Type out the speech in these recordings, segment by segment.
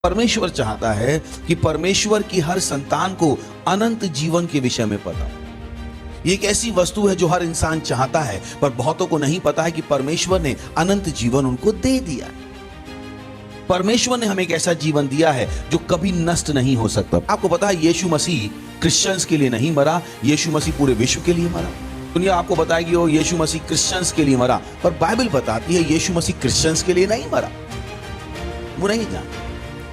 परमेश्वर चाहता है कि परमेश्वर की हर संतान को अनंत जीवन के विषय में पता हो। ये एक ऐसी वस्तु है जो हर इंसान चाहता है, पर बहुतों को नहीं पता है कि परमेश्वर ने अनंत जीवन उनको दे दिया है। परमेश्वर ने हमें एक ऐसा जीवन दिया है जो कभी नष्ट नहीं हो सकता। आपको पता है यीशु मसीह क्रिश्चियंस के लिए नहीं मरा, यीशु मसीह पूरे विश्व के लिए मरा। दुनिया आपको बताएगी वो यीशु मसीह क्रिश्चियंस के लिए मरा, पर बाइबल बताती है यीशु मसीह क्रिश्चियंस के लिए नहीं मरा। वो नहीं जानते,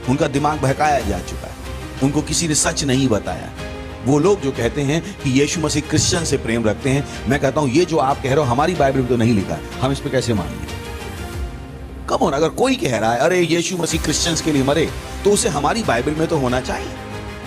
उनका दिमाग बहकाया जा चुका है, उनको किसी ने सच नहीं बताया। वो लोग जो कहते हैं कि यीशु मसीह क्रिश्चियन से प्रेम रखते हैं, मैं कहता हूं ये जो आप कह रहे हो हमारी बाइबल में तो नहीं लिखा है, हम इस पे कैसे मानेंगे? कम होना, अगर कोई कह रहा है अरे यीशु मसीह क्रिश्चियंस के लिए मरे, तो उसे हमारी बाइबल में तो होना चाहिए।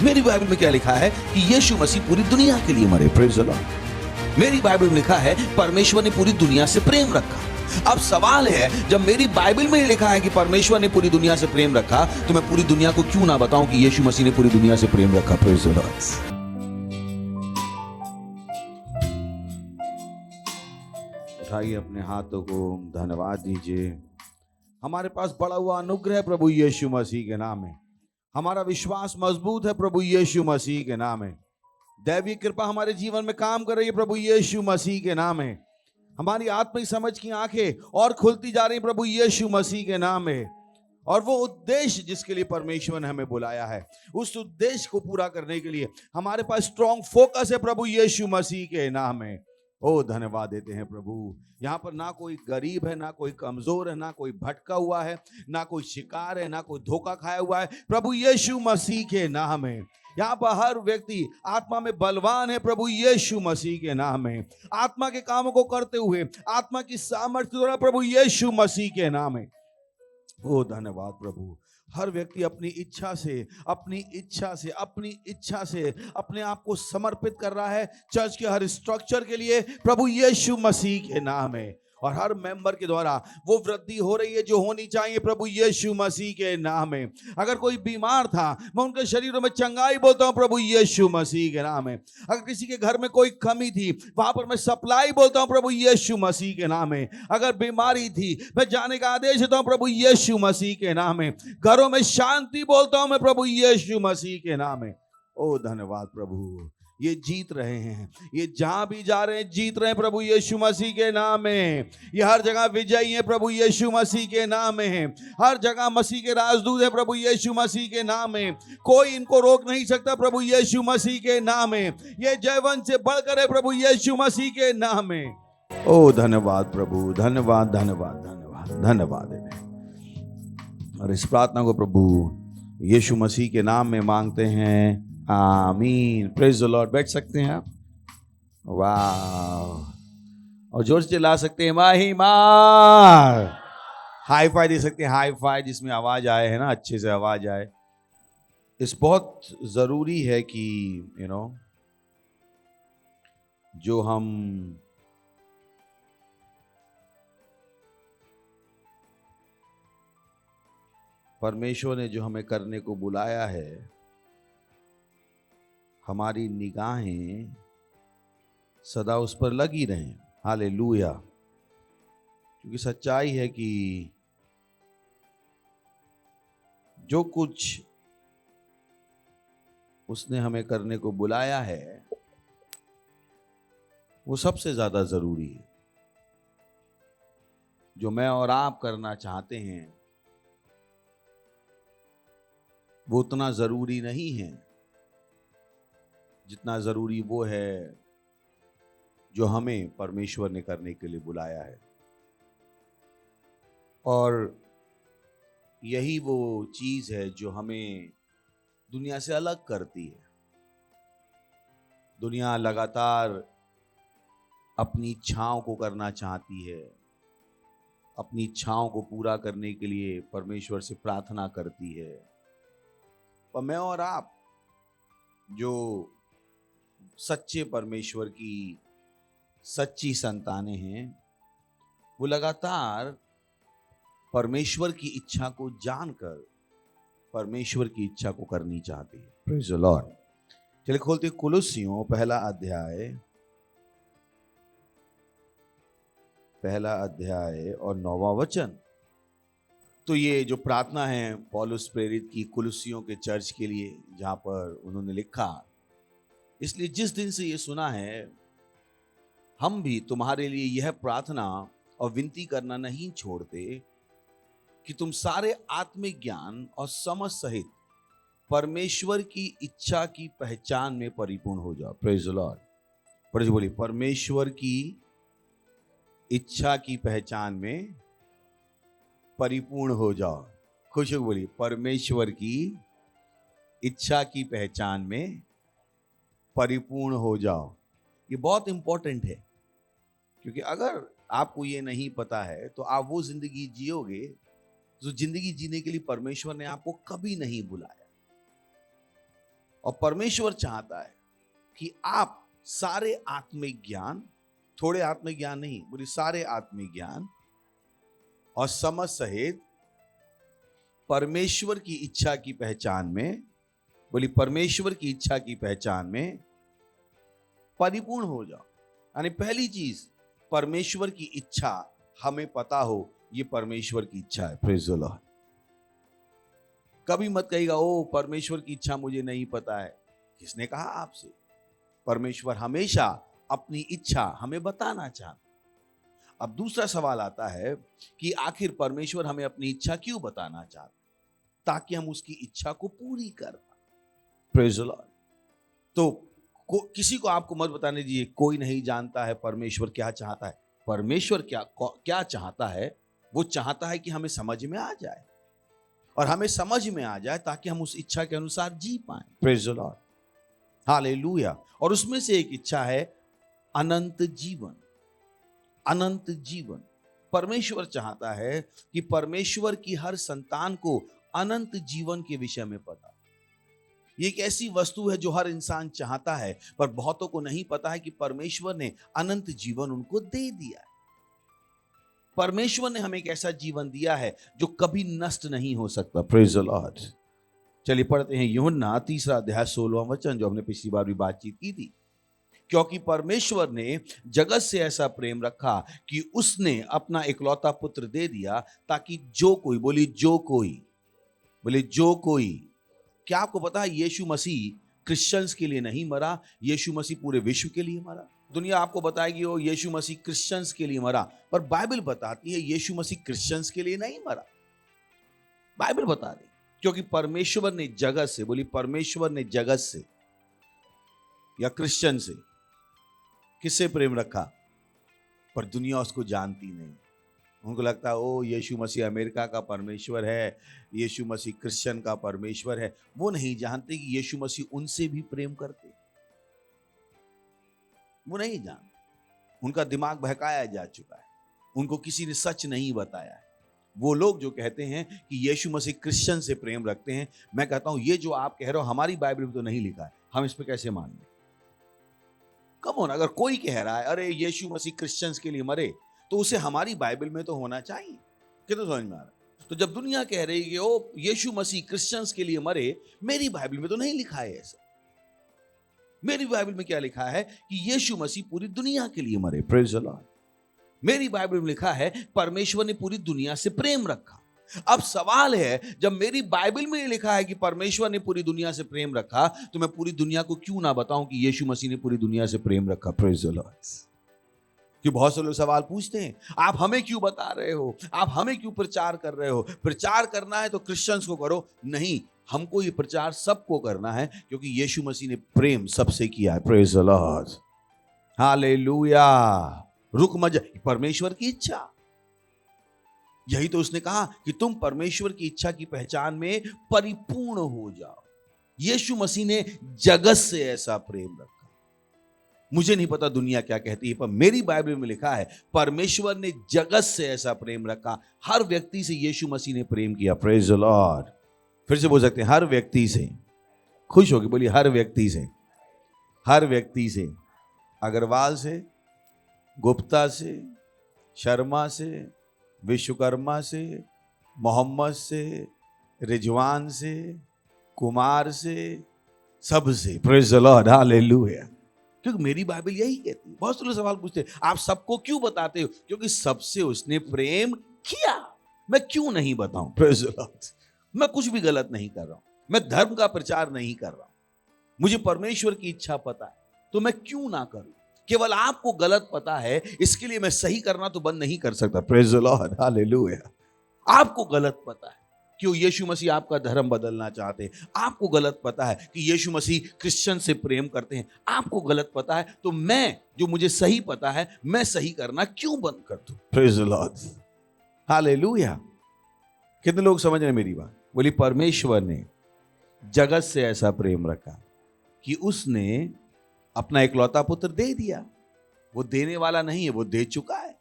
मेरी बाइबल में क्या लिखा है कि यीशु मसीह पूरी दुनिया के लिए मरे। Praise the Lord. मेरी बाइबल में लिखा है परमेश्वर ने पूरी दुनिया से प्रेम रखा। अब सवाल है, जब मेरी बाइबल में लिखा है कि परमेश्वर ने पूरी दुनिया से प्रेम रखा, तो मैं पूरी दुनिया को क्यों ना बताऊं कि यीशु मसीह ने पूरी दुनिया से प्रेम रखा। Praise the Lord. उठाइए अपने हाथों को, धन्यवाद दीजिए। हमारे पास बड़ा हुआ अनुग्रह है प्रभु यीशु मसीह के नाम में। हमारा विश्वास मजबूत है प्रभु यीशु मसीह के नाम में। दैवीय कृपा हमारे जीवन में काम कर रही है प्रभु यीशु मसीह के नाम में। हमारी आत्मिक समझ की आंखें और खुलती जा रही प्रभु यीशु मसीह के नाम में। और वो उद्देश्य जिसके लिए परमेश्वर ने हमें बुलाया है, उस उद्देश्य को पूरा करने के लिए हमारे पास स्ट्रॉन्ग फोकस है प्रभु यीशु मसीह के नाम में। ओ धन्यवाद देते हैं प्रभु। यहाँ पर ना कोई गरीब है, ना कोई कमजोर है, ना कोई भटका हुआ है, ना कोई शिकार है, ना कोई धोखा खाया हुआ है प्रभु यीशु मसीह के नाम में। यहाँ पर हर व्यक्ति आत्मा में बलवान है प्रभु यीशु मसीह के नाम में। आत्मा के कामों को करते हुए आत्मा की सामर्थ्य द्वारा प्रभु यीशु मसीह के नाम में। ओ धन्यवाद प्रभु। हर व्यक्ति अपनी इच्छा से अपने आप को समर्पित कर रहा है चर्च के हर स्ट्रक्चर के लिए प्रभु यीशु मसीह के नाम में। और हर मेंबर के द्वारा वो वृद्धि हो रही है जो होनी चाहिए प्रभु यीशु मसीह के नाम में। अगर कोई बीमार था, मैं उनके शरीरों में चंगाई बोलता हूं प्रभु यीशु मसीह के नाम में। अगर किसी के घर में कोई कमी थी, वहां पर मैं सप्लाई बोलता हूं प्रभु यीशु मसीह के नाम में। अगर बीमारी थी, मैं जाने का आदेश देता हूं प्रभु यीशु मसीह के नाम में। घरों में शांति बोलता हूं मैं प्रभु यीशु मसीह के नाम में। ओ धन्यवाद प्रभु। ये जीत रहे हैं, ये जहां भी जा रहे हैं जीत रहे हैं प्रभु यीशु मसीह के नाम में। ये हर जगह विजयी है प्रभु यीशु मसीह के नाम में। हर जगह मसीह के राजदूत है प्रभु यीशु मसीह के नाम में। कोई इनको रोक नहीं सकता प्रभु यीशु मसीह के नाम में। ये जयवंत से बढ़कर है प्रभु यीशु मसीह के नाम में। ओ धन्यवाद प्रभु, धन्यवाद धन्यवाद धन्यवाद धन्यवाद। और इस प्रार्थना को प्रभु यीशु मसीह के नाम में मांगते हैं, आमीन। Praise the Lord. बैठ सकते हैं आप। वाह। और जोर से चिल्ला सकते हैं महिमा। हाई फाई दे सकते हैं, हाई फाई जिसमें आवाज आए है ना, अच्छे से आवाज आए। इस बहुत जरूरी है कि जो हम परमेश्वर ने जो हमें करने को बुलाया है, हमारी निगाहें सदा उस पर लगी रहें। हालेलुया। क्योंकि सच्चाई है कि जो कुछ उसने हमें करने को बुलाया है वो सबसे ज्यादा जरूरी है। जो मैं और आप करना चाहते हैं वो उतना जरूरी नहीं है जितना जरूरी वो है जो हमें परमेश्वर ने करने के लिए बुलाया है। और यही वो चीज है जो हमें दुनिया से अलग करती है। दुनिया लगातार अपनी इच्छाओं को करना चाहती है, अपनी इच्छाओं को पूरा करने के लिए परमेश्वर से प्रार्थना करती है। पर मैं और आप जो सच्चे परमेश्वर की सच्ची संतानें हैं, वो लगातार परमेश्वर की इच्छा को जानकर परमेश्वर की इच्छा को करनी चाहती है। Praise the Lord. चलिए खोलते कुलुस्सियों पहला अध्याय और 9वां वचन। तो ये जो प्रार्थना है पौलुस प्रेरित की कुलुसियों के चर्च के लिए, जहां पर उन्होंने लिखा, इसलिए जिस दिन से ये सुना है, हम भी तुम्हारे लिए यह प्रार्थना और विनती करना नहीं छोड़ते कि तुम सारे आत्मिक ज्ञान और समझ सहित परमेश्वर की इच्छा की पहचान में परिपूर्ण हो जाओ। Praise the Lord. प्रेज बोलिए, परमेश्वर की इच्छा की पहचान में परिपूर्ण हो जाओ। खुश हो बोलिए, परमेश्वर की इच्छा की पहचान में परिपूर्ण हो जाओ। ये बहुत इंपॉर्टेंट है, क्योंकि अगर आपको ये नहीं पता है तो आप वो जिंदगी जियोगे जो जिंदगी जीने के लिए परमेश्वर ने आपको कभी नहीं बुलाया। और परमेश्वर चाहता है कि आप सारे आत्मिक ज्ञान, थोड़े आत्मिक ज्ञान नहीं, बोलिए सारे आत्मिक ज्ञान और समझ सहित परमेश्वर की इच्छा की पहचान में, बोलिए परमेश्वर की इच्छा की पहचान में परिपूर्ण हो जाओ। यानी पहली चीज, परमेश्वर की इच्छा हमें पता हो, ये परमेश्वर की इच्छा है। Praise the Lord. कभी मत कहिएगा ओ परमेश्वर की इच्छा मुझे नहीं पता है। किसने कहा आपसे? परमेश्वर हमेशा अपनी इच्छा हमें बताना चाहता। अब दूसरा सवाल आता है कि आखिर परमेश्वर हमें अपनी इच्छा क्यों बताना चाहता? ताकि हम उसकी इच्छा को पूरी कर पाए। Praise the Lord. तो किसी को आपको मत बताने दीजिए, कोई नहीं जानता है परमेश्वर क्या चाहता है। परमेश्वर क्या चाहता है? वो चाहता है कि हमें समझ में आ जाए, और हमें समझ में आ जाए ताकि हम उस इच्छा के अनुसार जी पाए। Praise the Lord, hallelujah. और उसमें से एक इच्छा है अनंत जीवन। अनंत जीवन परमेश्वर चाहता है कि परमेश्वर की हर संतान को अनंत जीवन के विषय में पता। ये एक ऐसी वस्तु है जो हर इंसान चाहता है, पर बहुतों को नहीं पता है कि परमेश्वर ने अनंत जीवन उनको दे दिया है। परमेश्वर ने हमें एक ऐसा जीवन दिया है जो कभी नष्ट नहीं हो सकता। Praise the Lord. चलिए पढ़ते हैं यूहन्ना 3 अध्याय 16वां वचन, जो हमने पिछली बार भी बातचीत की थी। क्योंकि परमेश्वर ने जगत से ऐसा प्रेम रखा कि उसने अपना इकलौता पुत्र दे दिया, ताकि जो कोई, बोली जो कोई, बोले जो कोई। क्या आपको पता है यीशु मसीह क्रिश्चियंस के लिए नहीं मरा, यीशु मसीह पूरे विश्व के लिए मरा। दुनिया आपको बताएगी वो यीशु मसीह क्रिश्चियंस के लिए मरा, पर बाइबल बताती है यीशु मसीह क्रिश्चियंस के लिए नहीं मरा। बाइबल बता दे, क्योंकि परमेश्वर ने जगत से, बोली परमेश्वर ने जगत से या क्रिश्चियन से किससे प्रेम रखा? पर दुनिया उसको जानती नहीं। उनको लगता है ओ यीशु मसीह अमेरिका का परमेश्वर है, यीशु मसीह क्रिश्चियन का परमेश्वर है। वो नहीं जानते कि यीशु मसीह उनसे भी प्रेम करते। वो नहीं जानते, उनका दिमाग बहकाया जा चुका है, उनको किसी ने सच नहीं बताया है। वो लोग जो कहते हैं कि यीशु मसीह क्रिश्चियन से प्रेम रखते हैं, मैं कहता हूं ये जो आप कह रहे हो हमारी बाइबल में तो नहीं लिखा है, हम इस पे कैसे मान लें? कम होना, अगर कोई कह रहा है अरे यीशु मसीह क्रिश्चियंस के लिए मरे, तो उसे हमारी बाइबल में तो होना चाहिए। कितना समझ में आ रहा है? तो जब दुनिया कह रही है कि ओ यीशु मसीह क्रिश्चियंस के लिए मरे, मेरी बाइबल में तो नहीं लिखा है ऐसा। मेरी बाइबल में क्या लिखा है कि यीशु मसीह पूरी दुनिया के लिए मरे। Praise the Lord. मेरी बाइबल में लिखा है परमेश्वर ने पूरी दुनिया से प्रेम रखा। अब सवाल है, जब मेरी बाइबल में लिखा है कि परमेश्वर ने पूरी दुनिया से प्रेम रखा, तो मैं पूरी दुनिया को क्यों ना बताऊं कि यीशु मसीह ने पूरी दुनिया से प्रेम रखा? Praise the Lord. कि बहुत से लोग सवाल पूछते हैं, आप हमें क्यों बता रहे हो, आप हमें क्यों प्रचार कर रहे हो? प्रचार करना है तो क्रिश्चियंस को करो। नहीं, हमको ये प्रचार सबको करना है, क्योंकि यीशु मसीह ने प्रेम सबसे किया है। Praise the Lord, hallelujah. रुक मत जा, परमेश्वर की इच्छा, यही तो उसने कहा कि तुम परमेश्वर की इच्छा की पहचान में परिपूर्ण हो जाओ। यीशु मसीह ने जगत से ऐसा प्रेम रखा। मुझे नहीं पता दुनिया क्या कहती है, पर मेरी बाइबल में लिखा है परमेश्वर ने जगत से ऐसा प्रेम रखा। हर व्यक्ति से यीशु मसीह ने प्रेम किया। Praise the Lord. फिर से बोल सकते हैं, हर व्यक्ति से। खुश होगी बोलिए, हर व्यक्ति से। हर व्यक्ति से, अग्रवाल से, गुप्ता से, शर्मा से, विश्वकर्मा से, मोहम्मद से, रिजवान से, कुमार से, सबसे। Praise the Lord, hallelujah. क्योंकि मेरी बाइबल यही कहती है। बहुत से लोग सवाल पूछते हैं, आप सबको क्यों बताते हो? क्योंकि सबसे उसने प्रेम किया। मैं क्यों नहीं बताऊं? Praise the Lord. मैं कुछ भी गलत नहीं कर रहा हूं, मैं धर्म का प्रचार नहीं कर रहा हूं, मुझे परमेश्वर की इच्छा पता है, तो मैं क्यों ना करूं? केवल आपको गलत पता है, इसके लिए मैं सही करना तो बंद नहीं कर सकता। Praise the Lord, hallelujah. आपको गलत पता है क्यों यीशु मसीह आपका धर्म बदलना चाहते हैं, आपको गलत पता है कि यीशु मसीह क्रिश्चियन से प्रेम करते हैं, आपको गलत पता है, तो मैं जो मुझे सही पता है, मैं सही करना क्यों बंद कर दूं? Praise the Lord, hallelujah. कितने लोग समझ रहे हैं मेरी बात? बोली, परमेश्वर ने जगत से ऐसा प्रेम रखा कि उसने अपना इकलौता पुत्र दे दिया। वो देने वाला नहीं है, वो दे चुका है।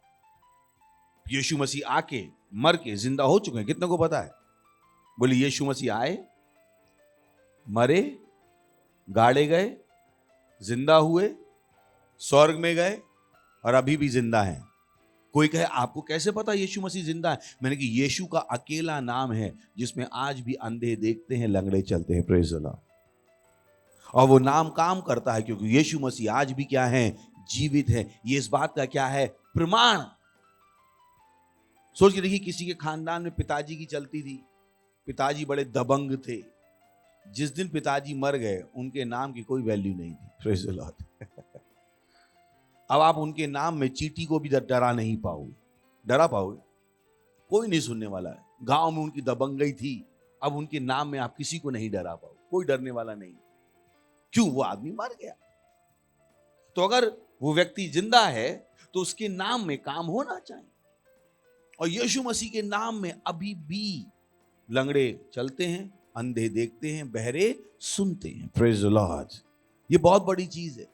यीशु मसीह आके मर के जिंदा हो चुके हैं, कितने को पता है? बोले, यीशु मसीह आए, मरे, गाड़े गए, जिंदा हुए, स्वर्ग में गए और अभी भी जिंदा हैं। कोई कहे आपको कैसे पता यीशु मसीह जिंदा है? मैंने कि यीशु का अकेला नाम है जिसमें आज भी अंधे देखते हैं, लंगड़े चलते हैं। Praise the Lord. और वो नाम काम करता है क्योंकि यीशु मसीह आज भी क्या है? जीवित है। ये इस बात का क्या है? प्रमाण। सोच के देखिए, किसी के खानदान में पिताजी की चलती थी, पिताजी बड़े दबंग थे, जिस दिन पिताजी मर गए उनके नाम की कोई वैल्यू नहीं थी। Praise the Lord. अब आप उनके नाम में चींटी को भी डरा नहीं पाओगे। डरा पाओगे? कोई नहीं सुनने वाला है। गांव में उनकी दबंगई थी, अब उनके नाम में आप किसी को नहीं डरा पाओगे, कोई डरने वाला नहीं। क्यों? वो आदमी मर गया। तो अगर वो व्यक्ति जिंदा है तो उसके नाम में काम होना चाहिए। और यीशु मसीह के नाम में अभी भी लंगड़े चलते हैं, अंधे देखते हैं, बहरे सुनते हैं। Praise the Lord. ये बहुत बड़ी चीज है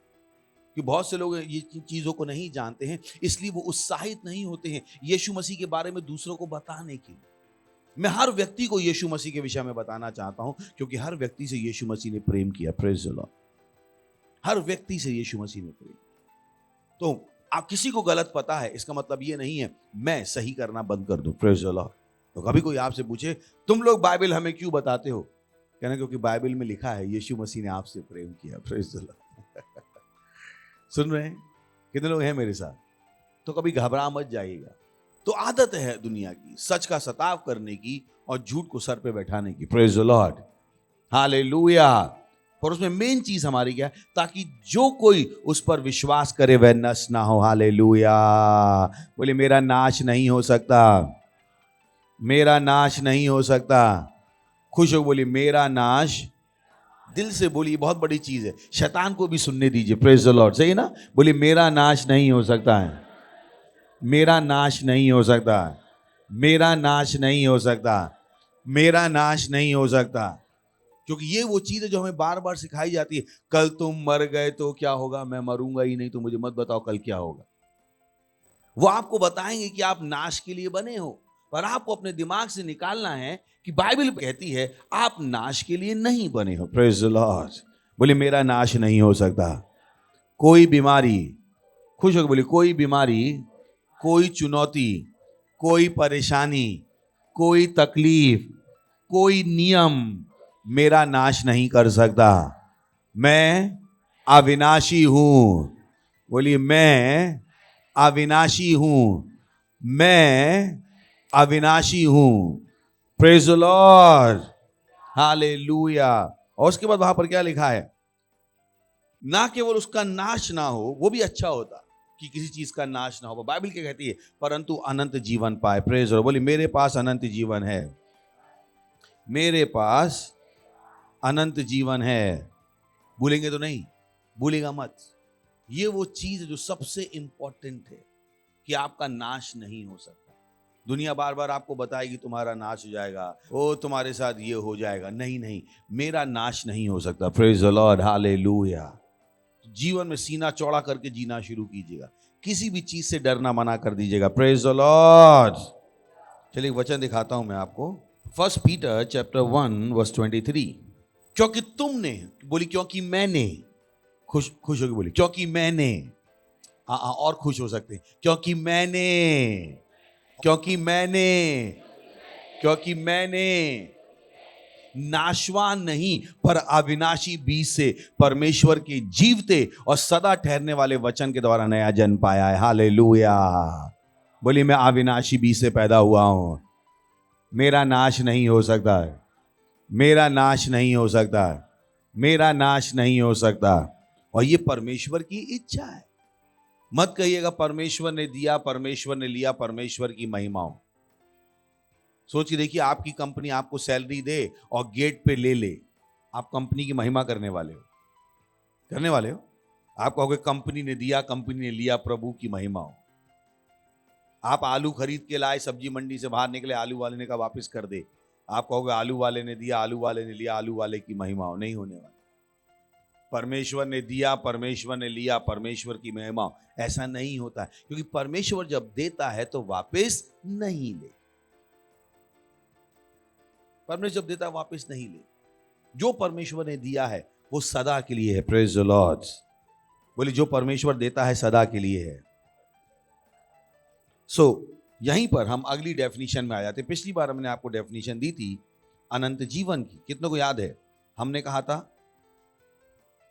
कि बहुत से लोग ये चीजों को नहीं जानते हैं, इसलिए वो उत्साहित नहीं होते हैं यीशु मसीह के बारे में दूसरों को बताने के लिए। मैं हर व्यक्ति को यीशु मसीह के विषय में बताना चाहता हूं क्योंकि हर व्यक्ति से यीशु मसीह ने प्रेम किया। Praise the Lord. हर व्यक्ति से यीशु मसीह ने प्रेम। तो आप किसी को गलत पता है, इसका मतलब ये नहीं है मैं सही करना बंद कर दूं। Praise the Lord. तो कभी कोई आपसे पूछे तुम लोग बाइबल हमें क्यों बताते हो, कहना क्योंकि बाइबल में लिखा है यीशु मसीह ने आपसे प्रेम किया। Praise the Lord. सुन रहे हैं? कितने लोग हैं मेरे साथ? तो कभी घबरा मत जाइएगा। तो आदत है दुनिया की सच का सताव करने की और झूठ को सर पे बैठाने की। Praise the Lord, hallelujah. पर उसमें मेन चीज हमारी क्या है? ताकि जो कोई उस पर विश्वास करे वह नष्ट ना हो। हालेलुया। बोले, मेरा नाश नहीं हो सकता, मेरा नाश नहीं हो सकता। खुश हो, बोली मेरा नाश। दिल से बोलिए, बहुत बड़ी चीज है। शैतान को भी सुनने दीजिए। Praise the Lord. सही ना? बोलिए, मेरा नाश नहीं हो सकता है, मेरा नाश नहीं हो सकता, मेरा नाश नहीं हो सकता, मेरा नाश नहीं हो सकता। क्योंकि ये वो चीज है जो हमें बार बार सिखाई जाती है। कल तुम मर गए तो क्या होगा? मैं मरूंगा ही नहीं, तो मुझे मत बताओ कल क्या होगा। वो आपको बताएंगे कि आप नाश के लिए बने हो, पर आपको अपने दिमाग से निकालना है कि बाइबल कहती है आप नाश के लिए नहीं बने हो। Praise the Lord. बोले, मेरा नाश नहीं हो सकता। कोई बीमारी, खुश होकर बोले, कोई बीमारी, कोई चुनौती, कोई परेशानी, कोई तकलीफ, कोई नियम मेरा नाश नहीं कर सकता। मैं अविनाशी हूं। बोलिए, मैं अविनाशी हूं, मैं अविनाशी हूं। Praise the Lord, hallelujah. और उसके बाद वहां पर क्या लिखा है? ना केवल उसका नाश ना हो, वो भी अच्छा होता कि किसी चीज का नाश ना हो। बाइबल क्या कहती है? परंतु अनंत जीवन पाए। Praise the Lord. बोलिए, मेरे पास अनंत जीवन है, मेरे पास अनंत जीवन है। भूलेंगे तो नहीं, भूलेगा मत। ये वो चीज है जो सबसे इंपॉर्टेंट है कि आपका नाश नहीं हो सकता। दुनिया बार बार आपको बताएगी तुम्हारा नाश हो जाएगा, ओ तुम्हारे साथ ये हो जाएगा। नहीं नहीं, मेरा नाश नहीं हो सकता। Praise the Lord, hallelujah. जीवन में सीना चौड़ा करके जीना शुरू कीजिएगा, किसी भी चीज से डरना मना कर दीजिएगा। Praise the Lord. चलिए वचन दिखाता हूं मैं आपको। 1 पीटर चैप्टर 1 वर्स 23। क्योंकि तुमने, बोली क्योंकि मैंने, खुश होकर बोली क्योंकि मैंने, और खुश हो सकते हैं, क्योंकि मैंने, क्योंकि मैंने, क्योंकि मैंने नाशवान नहीं पर अविनाशी बीज से परमेश्वर के जीवते और सदा ठहरने वाले वचन के द्वारा नया जन्म पाया है। हालेलुया। बोलिए, मैं अविनाशी बीज से पैदा हुआ हूं। मेरा नाश नहीं हो सकता है, मेरा नाश नहीं हो सकता, मेरा नाश नहीं हो सकता। और ये परमेश्वर की इच्छा है। मत कहिएगा परमेश्वर ने दिया, परमेश्वर ने लिया, परमेश्वर की महिमा हो। सोच के देखिए, आपकी कंपनी आपको सैलरी दे और गेट पे ले ले, आप कंपनी की महिमा करने वाले हो? करने वाले हो? आप कहोगे कंपनी ने दिया, कंपनी ने लिया, प्रभु की महिमा हो। आप आलू खरीद के लाए, सब्जी मंडी से बाहर निकले, आलू वाले ने कहा वापस कर दे, आप कहोगे आलू वाले ने दिया, आलू वाले ने लिया, आलू वाले की महिमा हो? नहीं होने वाला। परमेश्वर ने दिया, परमेश्वर ने लिया, परमेश्वर की महिमा हो, ऐसा नहीं होता है। क्योंकि परमेश्वर जब देता है तो वापस नहीं ले। परमेश्वर जब देता है वापस नहीं ले। जो परमेश्वर ने दिया है वो सदा के लिए है। Praise the Lord. बोले जो परमेश्वर देता है सदा के लिए है। यहीं पर हम अगली डेफिनेशन में आ जाते। पिछली बार हमने आपको डेफिनेशन दी थी अनंत जीवन की, कितनों को याद है? हमने कहा था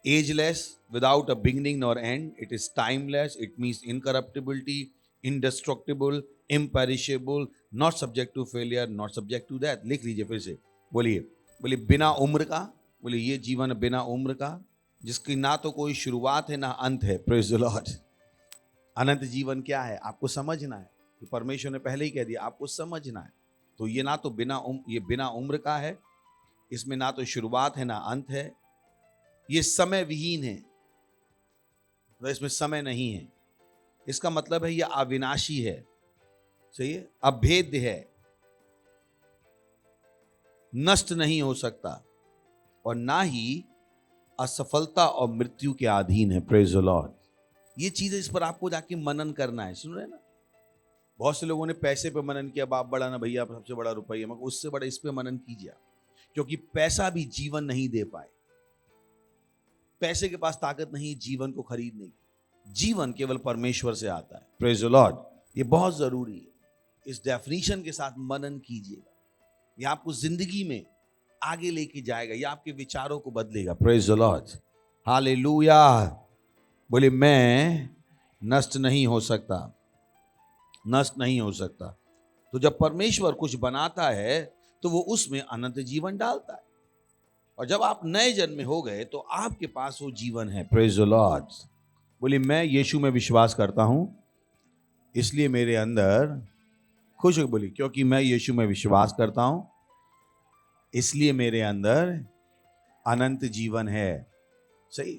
ageless, without a beginning nor end, it is timeless, it means incorruptibility, indestructible, imperishable, not subject to failure, not subject to death. लिख लीजिए फिर से, बोलिए, बोलिए बिना उम्र का, बोलिए ये जीवन बिना उम्र का, जिसकी ना तो कोई शुरुआत है ना अंत है। Praise the Lord. अनंत जीवन क्या है आपको समझना है, कि परमेश्वर ने पहले ही कह दिया, आपको समझना है। तो ये ना तो ये बिना उम्र का है, इसमें ना तो शुरुआत है ना अंत है, ये समय विहीन है, तो इसमें समय नहीं है। इसका मतलब है ये अविनाशी है, सही है, अभेद्य है, नष्ट नहीं हो सकता, और ना ही असफलता और मृत्यु के अधीन है। Praise the Lord. ये चीज इस पर आपको जाके मनन करना है। सुन रहे ना, बहुत से लोगों ने पैसे पे मनन किया, बाप बड़ा ना भैया, सबसे बड़ा रुपया, मगर उससे बड़ा इस पे मनन कीजिए, क्योंकि पैसा भी जीवन नहीं दे पाए। पैसे के पास ताकत नहीं जीवन को खरीदने की। जीवन केवल परमेश्वर से आता है। Praise the Lord. ये बहुत जरूरी है, इस डेफिनेशन के साथ मनन कीजिएगा। ये आपको जिंदगी में आगे लेके जाएगा, ये आपके विचारों को बदलेगा। Praise the Lord, hallelujah. बोले मैं नष्ट नहीं हो सकता, नष्ट नहीं हो सकता। तो जब परमेश्वर कुछ बनाता है तो वो उसमें अनंत जीवन डालता है, और जब आप नए जन्म में हो गए तो आपके पास वो जीवन है। Praise the Lord. बोले मैं यीशु में विश्वास करता हूं, इसलिए मेरे अंदर खुश हो। बोली क्योंकि मैं यीशु में विश्वास करता हूं, इसलिए मेरे अंदर अनंत जीवन है। सही।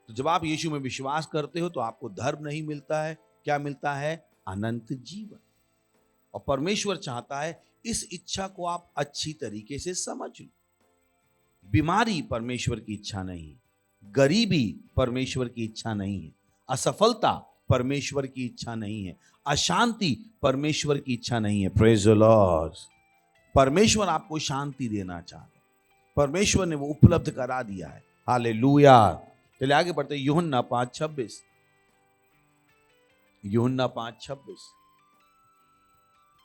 तो जब आप यीशु में विश्वास करते हो तो आपको धर्म नहीं मिलता है, क्या मिलता है? अनंत जीवन। और परमेश्वर चाहता है इस इच्छा को आप अच्छी तरीके से समझ लो। बीमारी परमेश्वर की इच्छा नहीं, गरीबी परमेश्वर की इच्छा नहीं है, असफलता परमेश्वर की इच्छा नहीं है, अशांति परमेश्वर की इच्छा नहीं है। Praise the Lord. परमेश्वर आपको शांति देना चाहता है, परमेश्वर ने वो उपलब्ध करा दिया है। हालेलुया। चलिए आगे बढ़ते। यूहन्ना 5:26, यूहन्ना 5:26।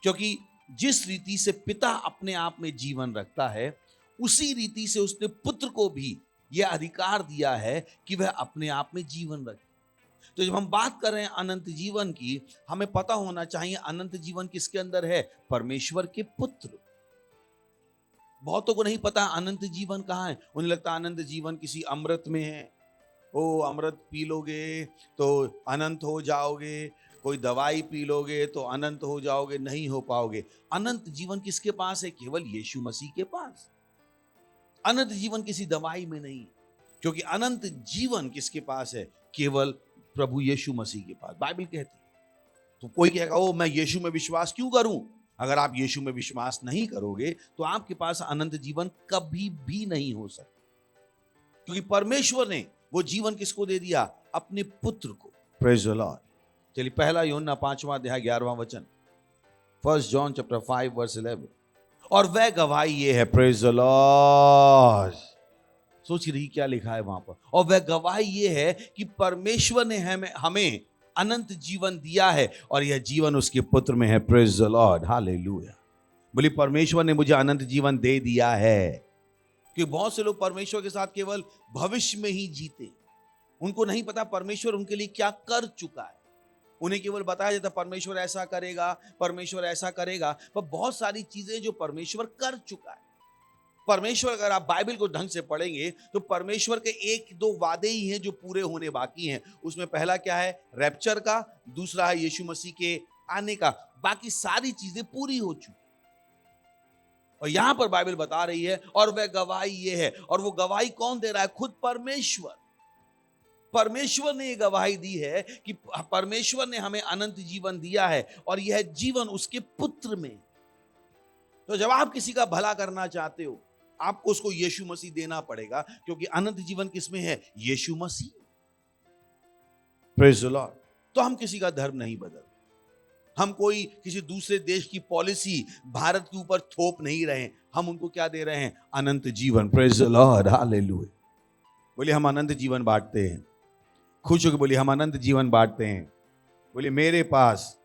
क्योंकि जिस रीति से पिता अपने आप में जीवन रखता है, उसी रीति से उसने पुत्र को भी यह अधिकार दिया है कि वह अपने आप में जीवन रखे। तो जब हम बात कर रहे हैं अनंत जीवन की, हमें पता होना चाहिए अनंत जीवन किसके अंदर है? परमेश्वर के पुत्र। बहुतों को नहीं पता अनंत जीवन कहाँ है। उन्हें लगता अनंत जीवन किसी अमृत में है, ओ अमृत पी लोगे तो अनंत हो जाओगे, कोई दवाई पी लोगे तो अनंत हो जाओगे। नहीं हो पाओगे। अनंत जीवन किसके पास है? केवल यीशु मसीह के पास। अनंत जीवन किसी दवाई में नहीं, क्योंकि अनंत जीवन किसके पास है? केवल प्रभु यीशु मसीह के पास। बाइबल कहती। तो कोई कहेगा ओ मैं यीशु में विश्वास क्यों करूं? अगर आप यीशु में विश्वास नहीं करोगे तो आपके पास अनंत जीवन कभी भी नहीं हो सकता, क्योंकि परमेश्वर ने वो जीवन किसको दे दिया? अपने पुत्र को। Praise the Lord. चलिए पहला यूहन्ना 5वां अध्याय 11वां वचन, 1 John chapter 5 verse 11। और वह गवाही ये है। Praise the Lord. सोच रही क्या लिखा है वहां पर? और वह गवाही ये है कि परमेश्वर ने हमें अनंत जीवन दिया है, और यह जीवन उसके पुत्र में है। Praise the Lord, hallelujah. बोली परमेश्वर ने मुझे अनंत जीवन दे दिया है। कि बहुत से लोग परमेश्वर के साथ केवल भविष्य में ही जीते, उनको नहीं पता परमेश्वर उनके लिए क्या कर चुका है। उन्हें केवल बताया जाता परमेश्वर ऐसा करेगा, परमेश्वर ऐसा करेगा, पर बहुत सारी चीजें जो परमेश्वर कर चुका है। परमेश्वर, अगर आप बाइबल को ढंग से पढ़ेंगे तो परमेश्वर के एक दो वादे ही हैं जो पूरे होने बाकी हैं। उसमें पहला क्या है? रैप्चर का। दूसरा है यीशु मसीह के आने का। बाकी सारी चीजें पूरी हो चुकी। और यहां पर बाइबल बता रही है और वह गवाही ये है, और वो गवाही कौन दे रहा है? खुद परमेश्वर। परमेश्वर ने ये गवाही दी है कि परमेश्वर ने हमें अनंत जीवन दिया है और यह जीवन उसके पुत्र में। तो जब आप किसी का भला करना चाहते हो, आपको उसको यीशु मसीह देना पड़ेगा, क्योंकि अनंत जीवन किसमें है? यीशु मसीह। Praise the Lord. तो हम किसी का धर्म नहीं बदल, हम कोई किसी दूसरे देश की पॉलिसी भारत के ऊपर थोप नहीं रहे। हम उनको क्या दे रहे हैं? अनंत जीवन। Praise the Lord, hallelujah. बोलिए हम अनंत जीवन बांटते हैं। खुश होकर बोलिए हम अनंत जीवन बांटते हैं। बोलिए मेरे पास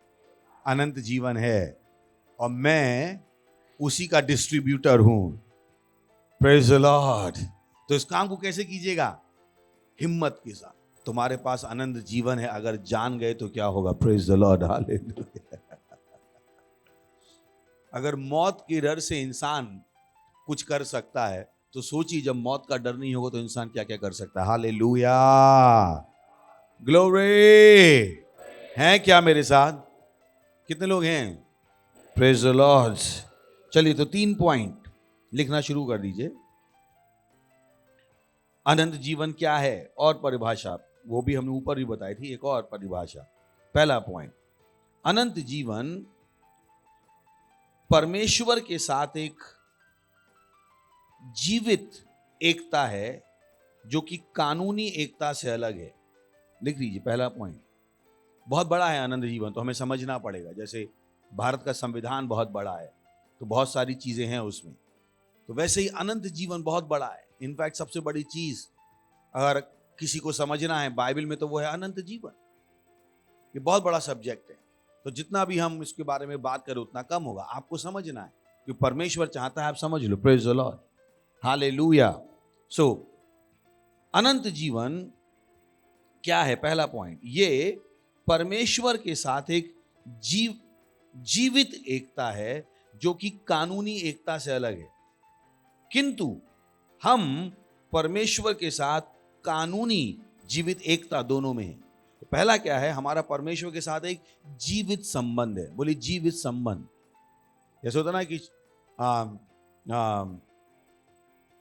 अनंत जीवन है और मैं उसी का डिस्ट्रीब्यूटर हूं। Praise the Lord. तो इस काम को कैसे कीजिएगा? हिम्मत के साथ। तुम्हारे पास अनंत जीवन है, अगर जान गए तो क्या होगा? Praise the Lord, hallelujah. अगर मौत के डर से इंसान कुछ कर सकता है, तो सोचिए जब मौत का डर नहीं होगा तो इंसान क्या क्या कर सकता है। Hallelujah, glory. हैं क्या मेरे साथ? कितने लोग हैं? Praise the Lord. चलिए तो 3 पॉइंट लिखना शुरू कर दीजिए। अनंत जीवन क्या है और परिभाषा, वो भी हमने ऊपर भी बताई थी। एक और परिभाषा। पहला पॉइंट, अनंत जीवन परमेश्वर के साथ एक जीवित एकता है जो कि कानूनी एकता से अलग है। लिख लीजिए पहला पॉइंट। बहुत बड़ा है अनंत जीवन, तो हमें समझना पड़ेगा। जैसे भारत का संविधान बहुत बड़ा है, तो बहुत सारी चीजें हैं उसमें, तो वैसे ही अनंत जीवन बहुत बड़ा है। इनफैक्ट सबसे बड़ी चीज अगर किसी को समझना है बाइबल में, तो वो है अनंत जीवन। ये बहुत बड़ा सब्जेक्ट है, तो जितना भी हम इसके बारे में बात करें उतना कम होगा। आपको समझना है कि परमेश्वर चाहता है आप समझ लो। Praise the Lord, hallelujah. So अनंत जीवन क्या है? पहला पॉइंट, ये परमेश्वर के साथ एक जीवित एकता है जो कि कानूनी एकता से अलग है। किंतु हम परमेश्वर के साथ कानूनी जीवित एकता दोनों में है। तो पहला क्या है? हमारा परमेश्वर के साथ एक जीवित संबंध है। बोलिए जीवित संबंध। जैसे होता ना कि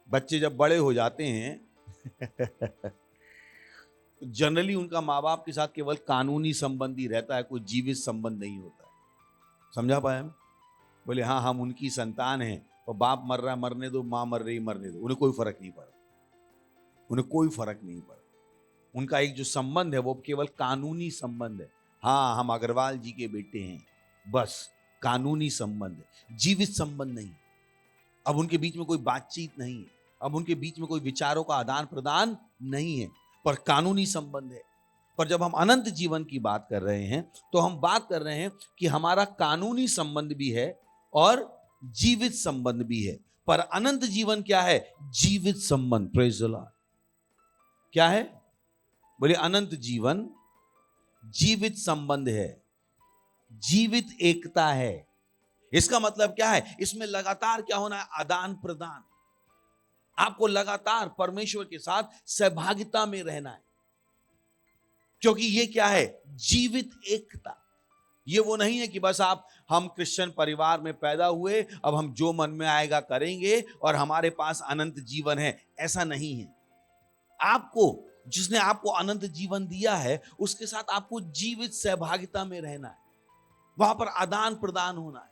बच्चे जब बड़े हो जाते हैं जनरली उनका माँ बाप के साथ केवल कानूनी संबंध ही रहता है, कोई जीवित संबंध नहीं होता है। समझा पाए? बोले हाँ हम उनकी संतान हैं, और बाप मर रहा है मरने दो, माँ मर रही मरने दो, उन्हें कोई फर्क नहीं पड़ा। उन्हें कोई फर्क नहीं पड़ा। उनका एक जो संबंध है वो केवल कानूनी संबंध है। हाँ हम अग्रवाल जी के बेटे हैं, बस कानूनी संबंध है, जीवित संबंध नहीं। अब उनके बीच में कोई बातचीत नहीं है, अब उनके बीच में कोई विचारों का आदान प्रदान नहीं है, पर कानूनी संबंध है। पर जब हम अनंत जीवन की बात कर रहे हैं तो हम बात कर रहे हैं कि हमारा कानूनी संबंध भी है और जीवित संबंध भी है। पर अनंत जीवन क्या है? जीवित संबंध। Praise the Lord. क्या है? बोले अनंत जीवन जीवित संबंध है, जीवित एकता है। इसका मतलब क्या है? इसमें लगातार क्या होना है? आदान प्रदान। आपको लगातार परमेश्वर के साथ सहभागिता में रहना है, क्योंकि ये क्या है? जीवित एकता। ये वो नहीं है कि बस हम क्रिश्चियन परिवार में पैदा हुए, अब हम जो मन में आएगा करेंगे और हमारे पास अनंत जीवन है। ऐसा नहीं है। आपको, जिसने आपको अनंत जीवन दिया है, उसके साथ आपको जीवित सहभागिता में रहना है, वहां पर आदान प्रदान होना है,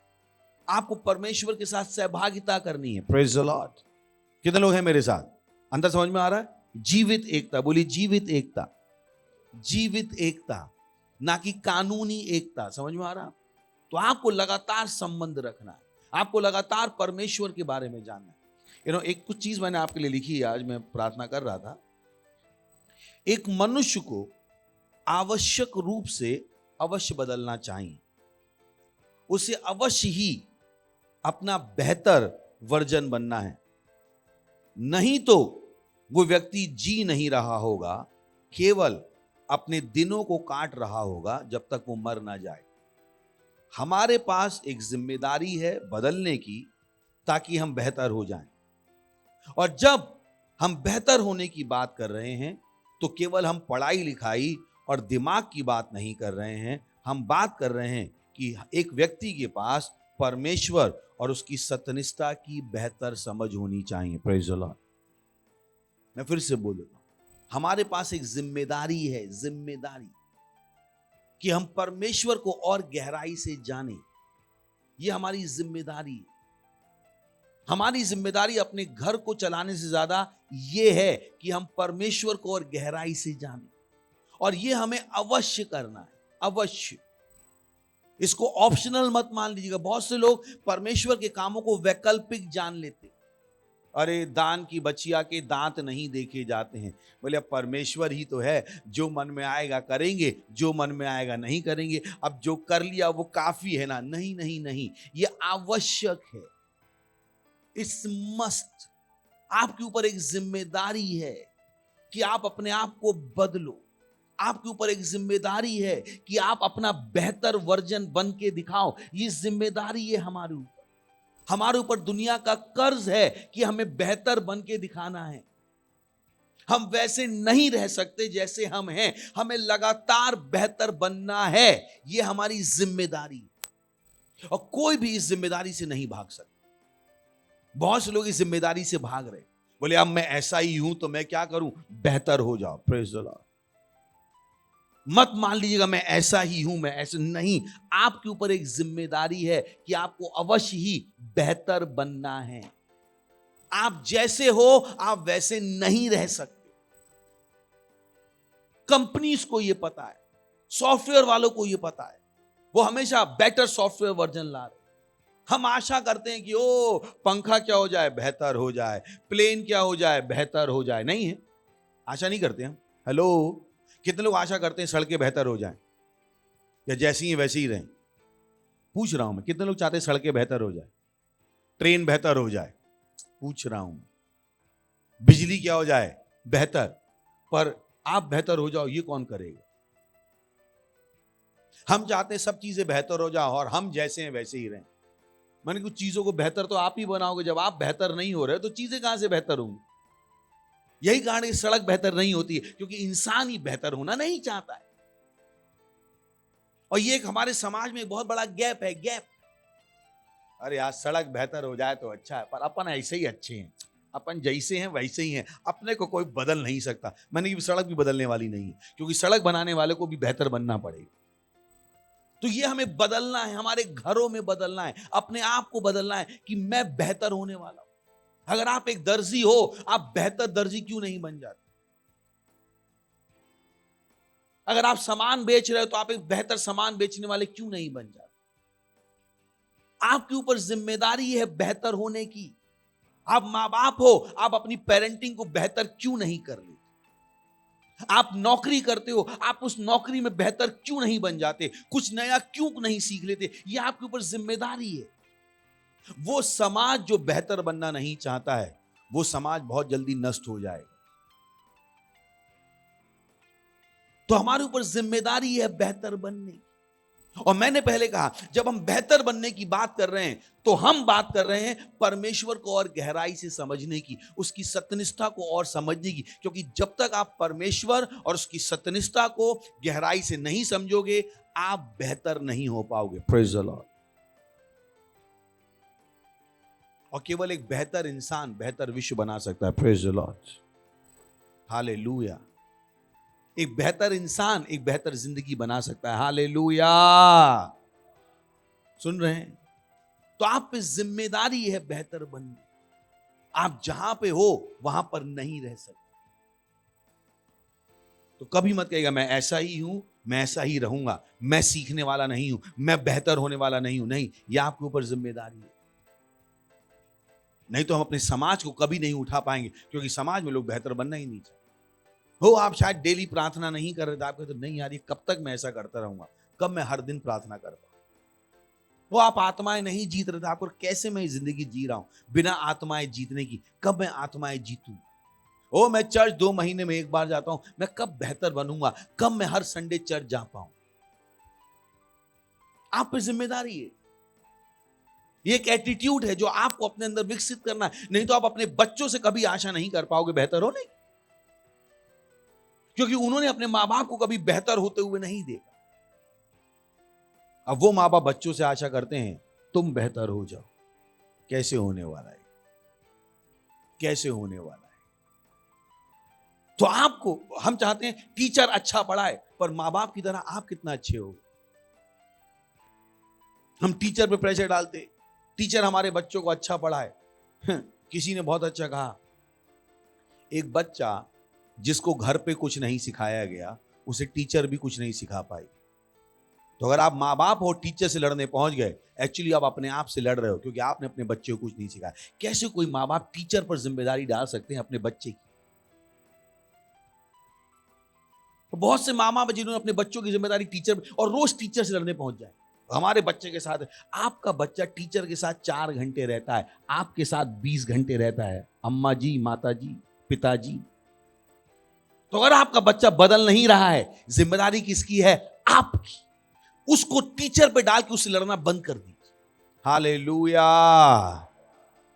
आपको परमेश्वर के साथ सहभागिता करनी है। Praise the Lord. कितने लोग हैं मेरे साथ? अंदर समझ में आ रहा है? जीवित एकता। बोलिए जीवित एकता। जीवित एकता, ना कि कानूनी एकता। समझ में आ रहा? तो आपको लगातार संबंध रखना है, आपको लगातार परमेश्वर के बारे में जानना है। एक कुछ चीज मैंने आपके लिए लिखी है, आज मैं प्रार्थना कर रहा था। एक मनुष्य को आवश्यक रूप से अवश्य बदलना चाहिए, उसे अवश्य ही अपना बेहतर वर्जन बनना है, नहीं तो वो व्यक्ति जी नहीं रहा होगा, केवल अपने दिनों को काट रहा होगा जब तक वो मर ना जाए। हमारे पास एक जिम्मेदारी है बदलने की, ताकि हम बेहतर हो जाएं। और जब हम बेहतर होने की बात कर रहे हैं तो केवल हम पढ़ाई लिखाई और दिमाग की बात नहीं कर रहे हैं, हम बात कर रहे हैं कि एक व्यक्ति के पास परमेश्वर और उसकी सत्यनिष्ठा की बेहतर समझ होनी चाहिए। Praise the Lord. मैं फिर से बोल देता हूं, हमारे पास एक जिम्मेदारी है, जिम्मेदारी कि हम परमेश्वर को और गहराई से जानें। यह हमारी जिम्मेदारी है। हमारी जिम्मेदारी अपने घर को चलाने से ज्यादा यह है कि हम परमेश्वर को और गहराई से जानें, और यह हमें अवश्य करना है, अवश्य। इसको ऑप्शनल मत मान लीजिएगा। बहुत से लोग परमेश्वर के कामों को वैकल्पिक जान लेते। अरे दान की बचिया के दांत नहीं देखे जाते हैं। बोले अब परमेश्वर ही तो है, जो मन में आएगा करेंगे, जो मन में आएगा नहीं करेंगे। अब जो कर लिया वो काफी है ना? नहीं नहीं नहीं, ये आवश्यक है। It's must. आपके ऊपर एक जिम्मेदारी है कि आप अपने आप को बदलो। आपके ऊपर एक जिम्मेदारी है कि आप अपना बेहतर वर्जन बन के दिखाओ। ये जिम्मेदारी है हमारे ऊपर। हमारे ऊपर दुनिया का कर्ज है कि हमें बेहतर बन के दिखाना है। हम वैसे नहीं रह सकते जैसे हम हैं। हमें लगातार बेहतर बनना है। यह हमारी जिम्मेदारी है, और कोई भी इस जिम्मेदारी से नहीं भाग सकता। बहुत से लोग इस जिम्मेदारी से भाग रहे। बोले अब मैं ऐसा ही हूं तो मैं क्या करूं? बेहतर हो जाओ। Praise the Lord. मत मान लीजिएगा मैं ऐसा ही हूं, मैं ऐसे नहीं। आपके ऊपर एक जिम्मेदारी है कि आपको अवश्य ही बेहतर बनना है। आप जैसे हो आप वैसे नहीं रह सकते। कंपनीज को यह पता है, सॉफ्टवेयर वालों को यह पता है। वो हमेशा बेटर सॉफ्टवेयर वर्जन ला रहे। हम आशा करते हैं कि ओ पंखा क्या हो जाए? बेहतर हो जाए। प्लेन क्या हो जाए? बेहतर हो जाए। नहीं है, आशा नहीं करते हम। हेलो, कितने लोग आशा करते हैं सड़कें बेहतर हो जाएं, या जैसी ही वैसी ही रहें? पूछ रहा हूं मैं, कितने लोग चाहते हैं सड़कें बेहतर हो जाए, ट्रेन बेहतर हो जाए? पूछ रहा हूं। बिजली क्या हो जाए? बेहतर। पर आप बेहतर हो जाओ, ये कौन करेगा? हम चाहते हैं सब चीजें बेहतर हो जाओ और हम जैसे हैं वैसे ही रहें। मैंने कुछ चीजों को बेहतर तो आप ही बनाओगे। जब आप बेहतर नहीं हो रहे तो चीजें कहां से बेहतर होंगी? यही कारण है सड़क बेहतर नहीं होती है, क्योंकि इंसान ही बेहतर होना नहीं चाहता है। और ये एक हमारे समाज में एक बहुत बड़ा गैप है, गैप। अरे यार सड़क बेहतर हो जाए तो अच्छा है, पर अपन ऐसे ही अच्छे हैं, अपन जैसे हैं वैसे ही हैं, अपने को कोई बदल नहीं सकता। मैंने कि सड़क भी बदलने वाली नहीं है, क्योंकि सड़क बनाने वाले को भी बेहतर बनना पड़ेगा। तो ये हमें बदलना है, हमारे घरों में बदलना है, अपने आप को बदलना है कि मैं बेहतर होने वाला हूं। अगर आप एक दर्जी हो, आप बेहतर दर्जी क्यों नहीं बन जाते? अगर आप सामान बेच रहे हो तो आप एक बेहतर सामान बेचने वाले क्यों नहीं बन जाते? आपके ऊपर जिम्मेदारी है बेहतर होने की। आप मां बाप हो, आप अपनी पेरेंटिंग को बेहतर क्यों नहीं कर लेते? आप नौकरी करते हो, आप उस नौकरी में बेहतर क्यों नहीं बन जाते? कुछ नया क्यों नहीं सीख लेते? यह आपके ऊपर जिम्मेदारी है। वो समाज जो बेहतर बनना नहीं चाहता है, वो समाज बहुत जल्दी नष्ट हो जाएगा। तो हमारे ऊपर जिम्मेदारी है बेहतर बनने की। और मैंने पहले कहा, जब हम बेहतर बनने की बात कर रहे हैं तो हम बात कर रहे हैं परमेश्वर को और गहराई से समझने की, उसकी सत्यनिष्ठा को और समझने की। क्योंकि जब तक आप परमेश्वर और उसकी सत्यनिष्ठा को गहराई से नहीं समझोगे, आप बेहतर नहीं हो पाओगे। Praise the Lord. और केवल एक बेहतर इंसान बेहतर विश्व बना सकता है। Praise the Lord. हालेलुया। एक बेहतर इंसान एक बेहतर जिंदगी बना सकता है। हालेलुया। सुन रहे हैं? तो आप पे जिम्मेदारी है बेहतर बनने। आप जहां पे हो वहां पर नहीं रह सकते। तो कभी मत कहिएगा मैं ऐसा ही हूं, मैं ऐसा ही रहूंगा, मैं सीखने वाला नहीं हूं, मैं बेहतर होने वाला नहीं हूं। नहीं, यह आपके ऊपर जिम्मेदारी है। नहीं तो हम अपने समाज को कभी नहीं उठा पाएंगे, क्योंकि समाज में लोग बेहतर बनना ही नहीं चाहते। हो आप शायद डेली प्रार्थना नहीं कर रहे थे, आप कहते नहीं यार ये कब तक मैं ऐसा करता रहूंगा, कब मैं हर दिन प्रार्थना कर पाऊं। वो आप आत्माएं नहीं जीत रहे थे, आपको कैसे मैं जिंदगी जी रहा हूं बिना आत्माएं जीतने की, कब मैं आत्माएं जीतूं। ओ मैं चर्च 2 महीने में एक बार जाता हूं, मैं कब बेहतर बनूंगा, कब मैं हर संडे चर्च जा पाऊं। आप पे जिम्मेदारी है। ये एक एटीट्यूड है जो आपको अपने अंदर विकसित करना है, नहीं तो आप अपने बच्चों से कभी आशा नहीं कर पाओगे बेहतर होने की, क्योंकि उन्होंने अपने मां बाप को कभी बेहतर होते हुए नहीं देखा। अब वो मां बाप बच्चों से आशा करते हैं तुम बेहतर हो जाओ। कैसे होने वाला है, कैसे होने वाला है। तो आपको, हम चाहते हैं टीचर अच्छा पढ़ाए, पर मां बाप की तरह आप कितना अच्छे हो। हम टीचर पे प्रेशर डालते, टीचर हमारे बच्चों को अच्छा पढ़ाए। किसी ने बहुत अच्छा कहा, एक बच्चा जिसको घर पे कुछ नहीं सिखाया गया, उसे टीचर भी कुछ नहीं सिखा पाई। तो अगर आप माँ बाप हो, टीचर से लड़ने पहुंच गए, एक्चुअली आप अपने आप से लड़ रहे हो, क्योंकि आपने अपने बच्चे को कुछ नहीं सिखाया। कैसे कोई माँ बाप टीचर पर जिम्मेदारी डाल सकते हैं अपने बच्चे की। तो बहुत से माँ बाप जिन्होंने अपने बच्चों की जिम्मेदारी टीचर, और रोज टीचर से लड़ने पहुंच जाए। हमारे बच्चे के साथ, आपका बच्चा टीचर के साथ 4 घंटे रहता है, आपके साथ 20 घंटे रहता है, अम्मा जी, माता जी, पिताजी। तो अगर आपका बच्चा बदल नहीं रहा है, जिम्मेदारी किसकी है? आपकी। उसको टीचर पे डाल के उससे लड़ना बंद कर दीजिए। हालेलुया।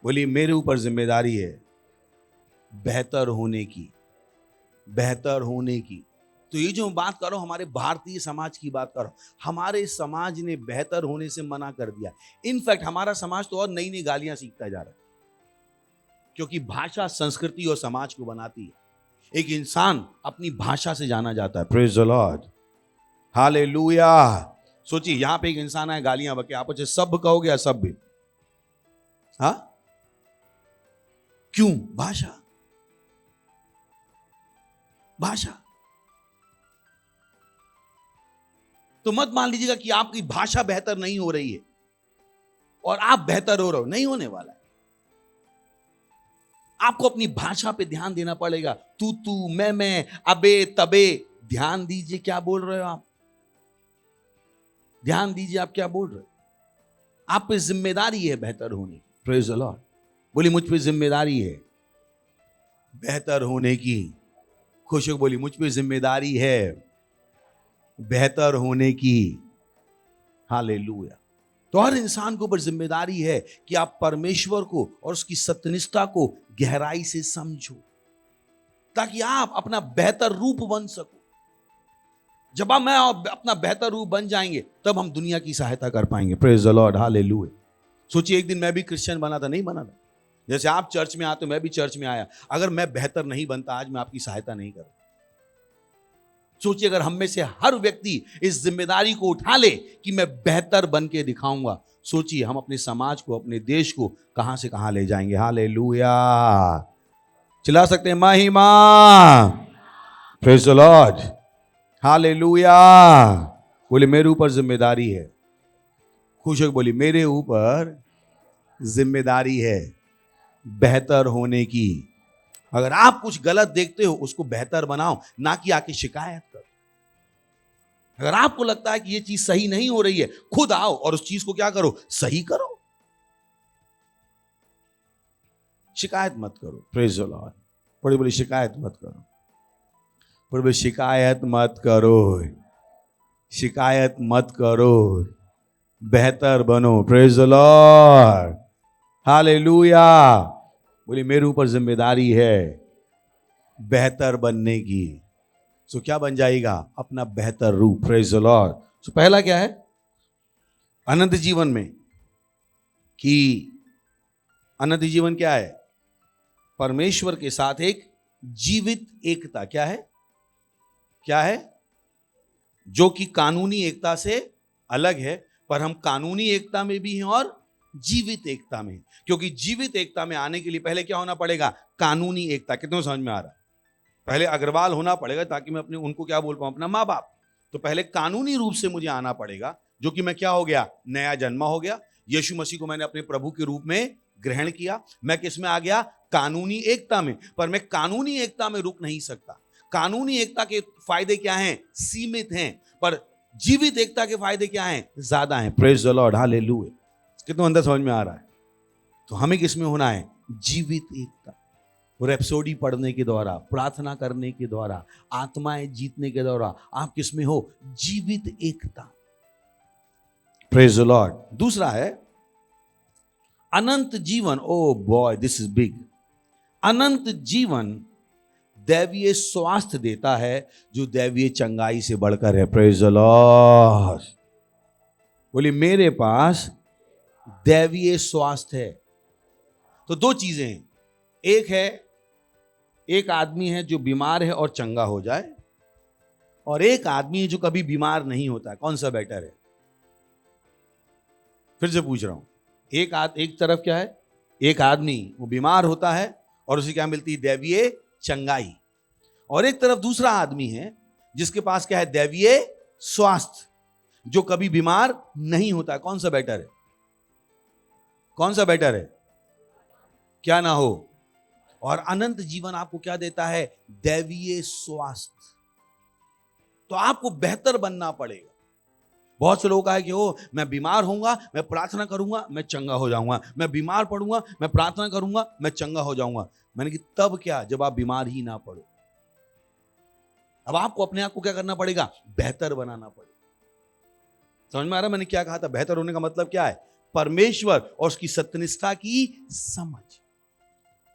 बोलिए मेरे ऊपर जिम्मेदारी है बेहतर होने की, बेहतर होने की। तो ये जो मैं बात कर रहा हूं, हमारे भारतीय समाज की बात कर रहा हूं। हमारे समाज ने बेहतर होने से मना कर दिया। इनफैक्ट हमारा समाज तो और नई नई गालियां सीखता जा रहा है, क्योंकि भाषा संस्कृति और समाज को बनाती है। एक इंसान अपनी भाषा से जाना जाता है। Praise the Lord, hallelujah. सोचिए, यहां पे एक इंसान है, गालियां बके, आप अच्छे सब कहोगे या सब भी? हाँ, क्यों? भाषा, भाषा। तो मत मान लीजिएगा कि आपकी भाषा बेहतर नहीं हो रही है और आप बेहतर हो रहे हो, नहीं होने वाला है। आपको अपनी भाषा पे ध्यान देना पड़ेगा। तू, मैं, अबे तबे। ध्यान दीजिए क्या बोल रहे हो आप, ध्यान दीजिए आप क्या बोल रहे हो। आप पे जिम्मेदारी है बेहतर होने की। Praise the Lord. बोली मुझ पे जिम्मेदारी है बेहतर होने की। खुश हो बोली मुझ पे जिम्मेदारी है बेहतर होने की। हालेलुया। तो हर इंसान के ऊपर जिम्मेदारी है कि आप परमेश्वर को और उसकी सत्यनिष्ठा को गहराई से समझो, ताकि आप अपना बेहतर रूप बन सको। जब आप मैं अपना बेहतर रूप बन जाएंगे, तब हम दुनिया की सहायता कर पाएंगे। Praise the Lord, hallelujah. सोचिए, एक दिन मैं भी क्रिश्चियन बना था, नहीं बना था। जैसे आप चर्च में आते हो, मैं भी चर्च में आया। अगर मैं बेहतर नहीं बनता, आज मैं आपकी सहायता नहीं करूं। सोचिए, अगर हम में से हर व्यक्ति इस जिम्मेदारी को उठा ले कि मैं बेहतर बन के दिखाऊंगा, सोचिए हम अपने समाज को, अपने देश को कहां से कहां ले जाएंगे। हालेलुया। चिल्ला सकते हैं महिमा। Praise the Lord, hallelujah. बोले मेरे ऊपर जिम्मेदारी है। खुश होकर बोली मेरे ऊपर जिम्मेदारी है बेहतर होने की। अगर आप कुछ गलत देखते हो, उसको बेहतर बनाओ, ना कि आके शिकायत करो। अगर आपको लगता है कि ये चीज सही नहीं हो रही है, खुद आओ और उस चीज को क्या करो? सही करो। शिकायत मत करो। Praise the Lord. बड़ी बड़ी शिकायत मत करो। बड़ी बड़ी शिकायत मत करो। शिकायत मत करो, बेहतर बनो। Praise the Lord, hallelujah. बोली मेरे ऊपर जिम्मेदारी है बेहतर बनने की। सो क्या बन जाएगा? अपना बेहतर रूप। Praise the Lord. सो पहला क्या है अनंत जीवन में? कि अनंत जीवन क्या है? परमेश्वर के साथ एक जीवित एकता। क्या है? क्या है? जो कि कानूनी एकता से अलग है, पर हम कानूनी एकता में भी हैं और जीवित एकता में। क्योंकि जीवित एकता में आने के लिए पहले क्या होना पड़ेगा? कानूनी एकता। कितनों समझ में आ रहा है? पहले अग्रवाल होना पड़ेगा, ताकि मैं अपने उनको क्या बोल पाऊं? अपना माँ बाप। तो पहले कानूनी रूप से मुझे आना पड़ेगा, जो कि मैं क्या हो गया? नया जन्मा हो गया। यीशु मसीह को मैंने अपने प्रभु के रूप में ग्रहण किया। मैं किस में आ गया? कानूनी एकता में। पर मैं कानूनी एकता में रुक नहीं सकता। कानूनी एकता के फायदे क्या हैं? सीमित हैं। पर जीवित एकता के फायदे क्या हैं? ज्यादा हैं। Praise the Lord, hallelujah. कितना अंदर समझ में आ रहा है? तो हमें किस में होना है? जीवित एकता। रैप्सोडी पढ़ने के द्वारा, प्रार्थना करने के द्वारा, आत्माएं जीतने के द्वारा आप किसमें हो? जीवित एकता। Praise the Lord. दूसरा है अनंत जीवन। Oh boy, this is big. अनंत जीवन दैवीय स्वास्थ्य देता है, जो दैवीय चंगाई से बढ़कर है। Praise the Lord. बोलिए, मेरे पास दैवीय स्वास्थ्य है। तो दो चीजें हैं। एक है, एक आदमी है जो बीमार है और चंगा हो जाए, और एक आदमी है जो कभी बीमार नहीं होता। कौन सा बेटर है? फिर से पूछ रहा हूं। एक तरफ क्या है? एक आदमी वो बीमार होता है और उसे क्या मिलती है? दैवीय चंगाई। और एक तरफ दूसरा आदमी है जिसके पास क्या है? दैवीय स्वास्थ्य, जो कभी बीमार नहीं होता। कौन सा बेटर है? कौन सा बेटर है? क्या ना हो। और अनंत जीवन आपको क्या देता है? दैवीय स्वास्थ्य। तो आपको बेहतर बनना पड़ेगा। बहुत से लोगों का है कि ओ, मैं बीमार होऊंगा, मैं प्रार्थना करूंगा, मैं चंगा हो जाऊंगा। मैं बीमार पड़ूंगा, मैं प्रार्थना करूंगा, मैं चंगा हो जाऊंगा। मैंने कि तब क्या, जब आप बीमार ही ना पड़ो। अब आपको अपने आप को क्या करना पड़ेगा? बेहतर बनाना पड़ेगा। समझ में आ रहा मैंने क्या कहा था? बेहतर होने का मतलब क्या है? परमेश्वर और उसकी सत्यनिष्ठा की समझ।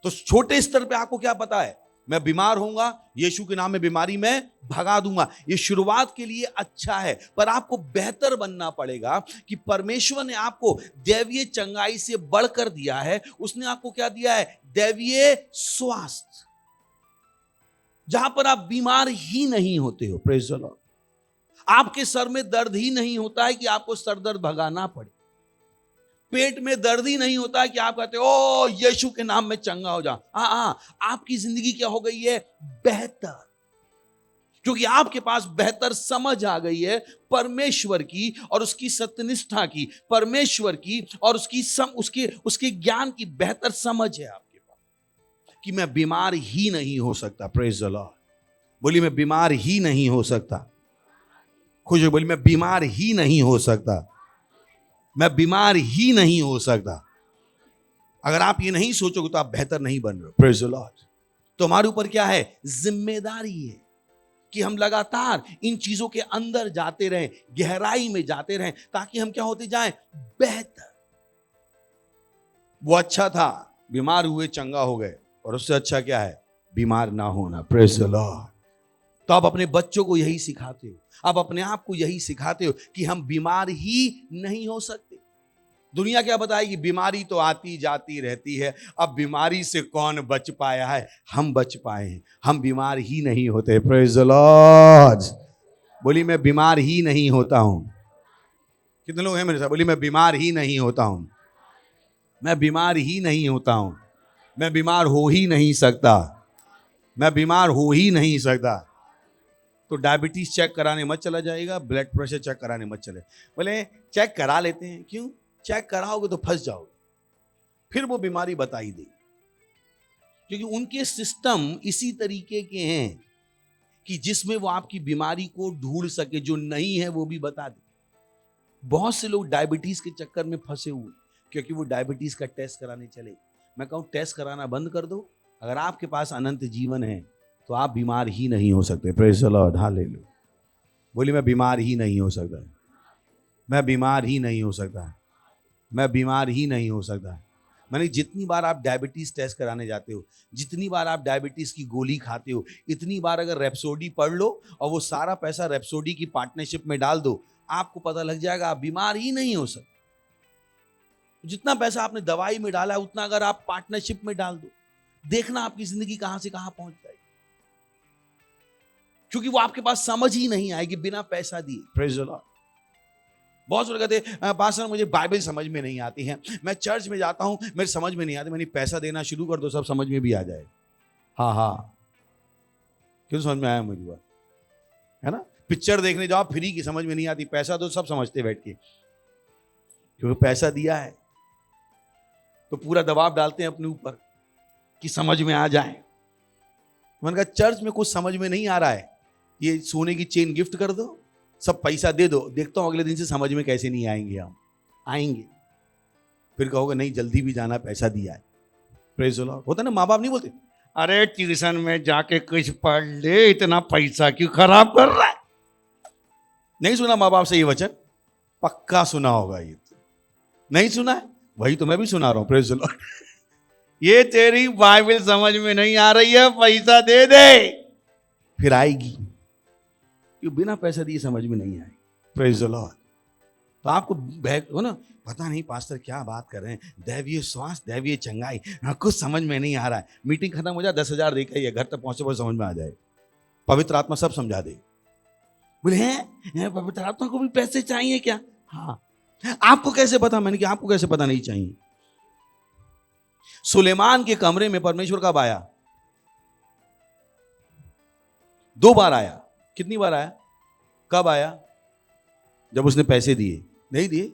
तो छोटे स्तर पे आपको क्या पता है? मैं बीमार होऊंगा, यीशु के नाम में बीमारी में भगा दूंगा। ये शुरुआत के लिए अच्छा है, पर आपको बेहतर बनना पड़ेगा कि परमेश्वर ने आपको दैवीय चंगाई से बढ़कर दिया है। उसने आपको क्या दिया है? दैवीय स्वास्थ्य, जहां पर आप बीमार ही नहीं होते हो। Praise the Lord. आपके सर में दर्द ही नहीं होता है कि आपको सर दर्द भगाना पड़े। पेट में दर्द ही नहीं होता है कि आप कहते हो ओ, यीशु के नाम में चंगा हो जा। आपकी जिंदगी क्या हो गई है? बेहतर। क्योंकि आपके पास बेहतर समझ आ गई है परमेश्वर की और उसकी सत्यनिष्ठा की, परमेश्वर की और उसके ज्ञान की बेहतर समझ है आपके पास कि मैं बीमार ही नहीं हो सकता। Praise the Lord. बोली, मैं बीमार ही नहीं हो सकता। खुश हो, बोली, मैं बीमार ही नहीं हो सकता। मैं बीमार ही नहीं हो सकता। अगर आप ये नहीं सोचोगे तो आप बेहतर नहीं बन रहे हो। Praise the Lord. तो हमारे ऊपर क्या है? जिम्मेदारी है कि हम लगातार इन चीजों के अंदर जाते रहें, गहराई में जाते रहें, ताकि हम क्या होते जाएं? बेहतर। वो अच्छा था, बीमार हुए, चंगा हो गए, और उससे अच्छा क्या है? बीमार ना होना। Praise the Lord. तो आप अपने बच्चों को यही सिखाते हो, आप अपने आप को यही सिखाते हो कि हम बीमार ही नहीं हो सकते। दुनिया क्या बताएगी? बीमारी तो आती जाती रहती है, अब बीमारी से कौन बच पाया है? हम बच पाए हैं, हम बीमार ही नहीं होते। Praise the Lord. बोली, मैं बीमार ही नहीं होता हूं। कितने लोग हैं मेरे साथ? बोली, मैं बीमार ही नहीं होता हूं। मैं बीमार ही नहीं होता हूं। मैं बीमार हो ही नहीं सकता। मैं बीमार हो ही नहीं सकता। तो डायबिटीज चेक कराने मत चला जाएगा, ब्लड प्रेशर चेक कराने मत चले। बोले चेक करा लेते हैं। क्यों? चेक कराओगे तो फंस जाओगे, फिर वो बीमारी बता ही देगी। क्योंकि उनके सिस्टम इसी तरीके के हैं कि जिसमें वो आपकी बीमारी को ढूंढ सके, जो नहीं है वो भी बता दे। बहुत से लोग डायबिटीज के चक्कर में फंसे हुए, क्योंकि वो डायबिटीज का टेस्ट कराने चले। मैं कहूं टेस्ट कराना बंद कर दो। अगर आपके पास अनंत जीवन है तो आप बीमार ही नहीं हो सकते। Praise the Lord. हालेलुया। बोली, मैं बीमार ही नहीं हो सकता। मैं बीमार ही नहीं हो सकता। मैं बीमार ही नहीं हो सकता। मैंने जितनी बार आप डायबिटीज टेस्ट कराने जाते हो, जितनी बार आप डायबिटीज की गोली खाते हो, इतनी बार अगर रैप्सोडी पढ़ लो और वो सारा पैसा रैप्सोडी की पार्टनरशिप में डाल दो, आपको पता लग जाएगा आप बीमार ही नहीं हो सकते। जितना पैसा आपने दवाई में डाला है, उतना अगर आप पार्टनरशिप में डाल दो, देखना आपकी जिंदगी कहां से कहां पहुंच जाएगी। क्योंकि वो आपके पास समझ ही नहीं आएगी बिना पैसा दिए। Praise the Lord. बहुत से लोग कहते हैं पास्टर मुझे बाइबल समझ में नहीं आती है, मैं चर्च में जाता हूं मेरे समझ में नहीं आती। मैंने पैसा देना शुरू कर दो, सब समझ में भी आ जाए। हाँ, क्यों? समझ में आया मुझे बात, है ना? पिक्चर देखने जाओ फ्री की, समझ में नहीं आती, पैसा तो सब समझते बैठ के, क्योंकि पैसा दिया है तो पूरा दबाव डालते हैं अपने ऊपर कि समझ में आ जाए। मैंने कहा चर्च में कुछ समझ में नहीं आ रहा है, ये सोने की चेन गिफ्ट कर दो, सब पैसा दे दो, देखता हूं अगले दिन से समझ में कैसे नहीं आएंगे। हम आएंगे, फिर कहोगे नहीं जल्दी भी जाना, पैसा दिया है। Praise the Lord. होता ना, माँ बाप नहीं बोलते अरे ट्यूशन में जाके कुछ पढ़ ले, इतना पैसा क्यों खराब कर रहा है। नहीं सुना माँ बाप से ये वचन? पक्का सुना होगा ये तो। नहीं सुना है? वही तो मैं भी सुना रहा हूं। Praise the Lord. ये तेरी बाइबल समझ में नहीं आ रही है, पैसा दे दे, फिर आएगी। ये बिना पैसा दिए समझ में नहीं आएगी। Praise the Lord. तो आपको हो ना, पता नहीं पास्टर क्या बात कर रहे हैं, दैवीय स्वास्थ्य, दैवीय चंगाई, कुछ समझ में नहीं आ रहा है। मीटिंग खत्म हो जाए, 10,000 देखे, ये घर तक पहुंचे पहुंचे समझ में आ जाए। पवित्र आत्मा सब समझा दे। बोले हैं पवित्र आत्मा को भी पैसे चाहिए क्या? हाँ। आपको कैसे पता? मैंने कहा आपको कैसे पता नहीं चाहिए? सुलेमान के कमरे में परमेश्वर कब आया? 2 बार आया। कितनी बार आया? कब आया? जब उसने पैसे दिए। नहीं दिए?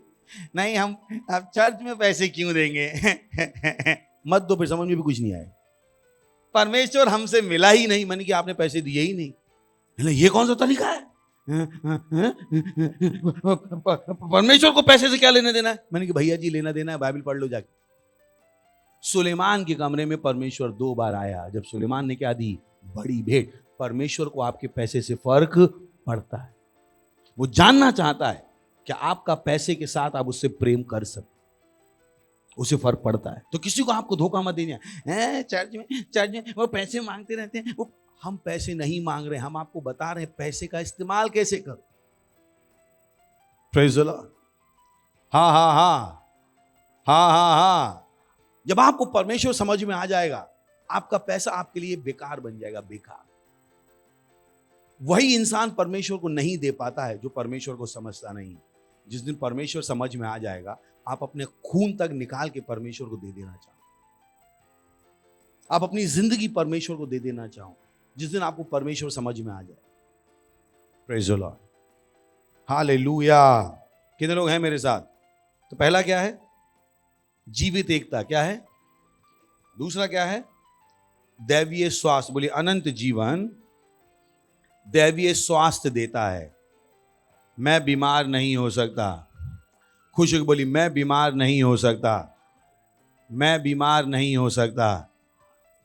नहीं, हम अब चर्च में पैसे क्यों देंगे? मत दो, फिर समझ में भी कुछ नहीं आए। परमेश्वर हमसे मिला ही नहीं, मैंने कि आपने पैसे दिए ही नहीं। ये कौन सा तरीका है? परमेश्वर को पैसे से क्या लेना देना है? मैंने कि भैया जी लेना देना है, बाइबल पढ़ लो जाके। सुलेमान के कमरे में परमेश्वर 2 बार आया। जब सुलेमान ने क्या दी? बड़ी भेंट। परमेश्वर को आपके पैसे से फर्क पड़ता है। वो जानना चाहता है कि आपका पैसे के साथ आप उससे प्रेम कर सकते, उसे फर्क पड़ता है। तो किसी को आपको धोखा मत देना है। चर्च में वो पैसे मांगते रहते हैं। वो हम पैसे नहीं मांग रहे, हम आपको बता रहे हैं पैसे का इस्तेमाल कैसे करो। Praise the Lord. हाँ हाँ हाँ हाँ हाँ हाँ। जब आपको परमेश्वर समझ में आ जाएगा, आपका पैसा आपके लिए बेकार बन जाएगा, बेकार। वही इंसान परमेश्वर को नहीं दे पाता है जो परमेश्वर को समझता नहीं। जिस दिन परमेश्वर समझ में आ जाएगा, आप अपने खून तक निकाल के परमेश्वर को दे देना चाहो, आप अपनी जिंदगी परमेश्वर को दे देना चाहो, जिस दिन आपको परमेश्वर समझ में आ जाए। Praise the Lord. हालेलुया। कितने लोग हैं मेरे साथ? तो पहला क्या है? जीवित एकता। क्या है? दूसरा क्या है? दैवीय स्वास्थ्य। बोलिए अनंत जीवन दैवीय स्वास्थ्य देता है। मैं बीमार नहीं हो सकता। खुश होकर बोली मैं बीमार नहीं हो सकता, मैं बीमार नहीं हो सकता,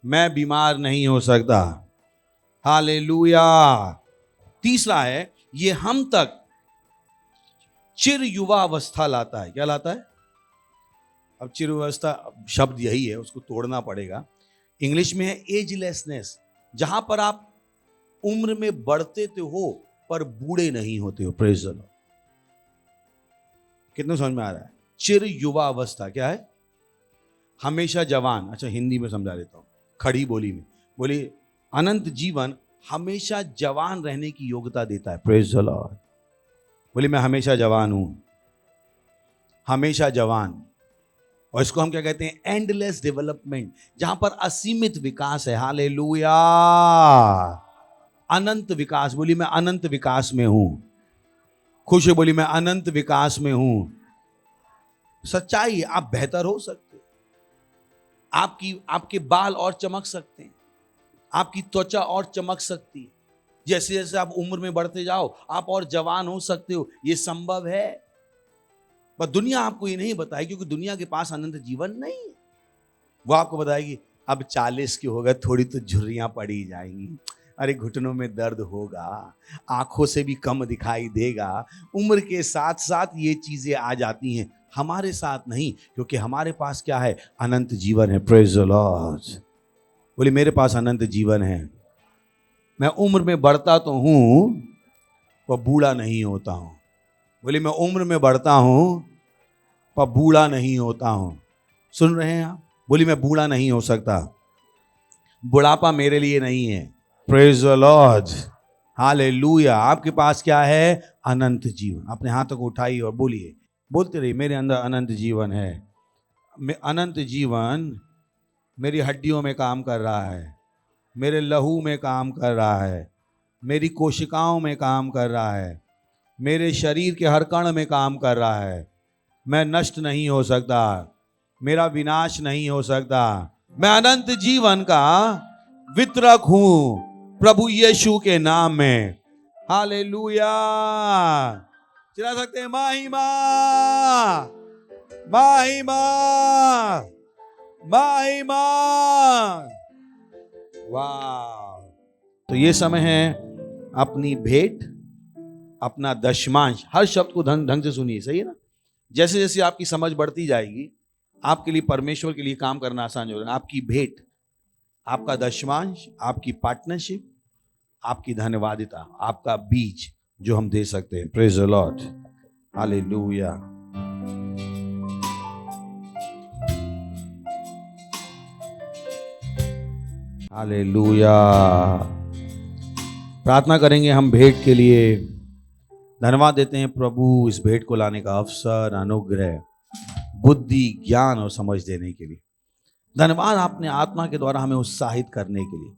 मैं बीमार नहीं हो सकता। हालेलुया। तीसरा है, ये हम तक चिर युवा अवस्था लाता है। क्या लाता है? अब चिर अवस्था शब्द यही है, उसको तोड़ना पड़ेगा। इंग्लिश में है एजलेसनेस, जहां पर आप उम्र में बढ़ते तो हो पर बूढ़े नहीं होते हो। Praise the Lord. कितने समझ में आ रहा है? चिर युवा अवस्था क्या है? हमेशा जवान। अच्छा हिंदी में समझा देता हूं, खड़ी बोली में। बोलिए अनंत जीवन हमेशा जवान रहने की योग्यता देता है। Praise the Lord. बोलिए मैं हमेशा जवान हूं, हमेशा जवान। और इसको हम क्या कहते हैं? एंडलेस डेवलपमेंट, जहां पर असीमित विकास है। हालेलुया। अनंत विकास। बोली मैं अनंत विकास में हूं। खुश है बोली मैं अनंत विकास में हूं। सच्चाई, आप बेहतर हो सकते, आपके बाल और चमक सकते हैं, आपकी त्वचा और चमक सकती है। जैसे जैसे आप उम्र में बढ़ते जाओ, आप और जवान हो सकते हो। यह संभव है, पर दुनिया आपको ये नहीं बताएगी, क्योंकि दुनिया के पास अनंत जीवन नहीं है। वो आपको बताएगी अब 40 की होगा, थोड़ी तो झुर्रियां पड़ी जाएंगी, अरे घुटनों में दर्द होगा, आंखों से भी कम दिखाई देगा। उम्र के साथ साथ ये चीजें आ जाती हैं। हमारे साथ नहीं, क्योंकि हमारे पास क्या है? अनंत जीवन है। Praise the Lord. बोले मेरे पास अनंत जीवन है। मैं उम्र में बढ़ता तो हूं पर बूढ़ा नहीं होता हूं। बोले मैं उम्र में बढ़ता हूं पर बूढ़ा नहीं होता हूं। सुन रहे हैं आप? बोली मैं बूढ़ा नहीं हो सकता, बुढ़ापा मेरे लिए नहीं है। Praise the Lord. हालेलुया। आपके पास क्या है? अनंत जीवन। अपने हाथों को उठाइए और बोलिए, बोलते रहिए मेरे अंदर अनंत जीवन है। अनंत जीवन मेरी हड्डियों में काम कर रहा है, मेरे लहू में काम कर रहा है, मेरी कोशिकाओं में काम कर रहा है, मेरे शरीर के हर कण में काम कर रहा है। मैं नष्ट नहीं हो सकता, मेरा विनाश नहीं हो सकता। मैं अनंत जीवन का वितरक हूं प्रभु यीशु के नाम में। हालेलुया। चला सकते हैं महिमा, महिमा, महिमा। वाह! तो ये समय है अपनी भेंट, अपना दशमांश, हर शब्द को ढंग से सुनिए, सही है ना? जैसे जैसे आपकी समझ बढ़ती जाएगी, आपके लिए परमेश्वर के लिए काम करना आसान हो जाएगा। आपकी भेंट, आपका दशमांश, आपकी पार्टनरशिप, आपकी धन्यवादिता, आपका बीज जो हम दे सकते हैं। Praise the Lord, hallelujah. Hallelujah. प्रार्थना करेंगे हम भेंट के लिए। धन्यवाद देते हैं प्रभु इस भेंट को लाने का अवसर, अनुग्रह, बुद्धि, ज्ञान और समझ देने के लिए। धन्यवाद आपने आत्मा के द्वारा हमें उत्साहित करने के लिए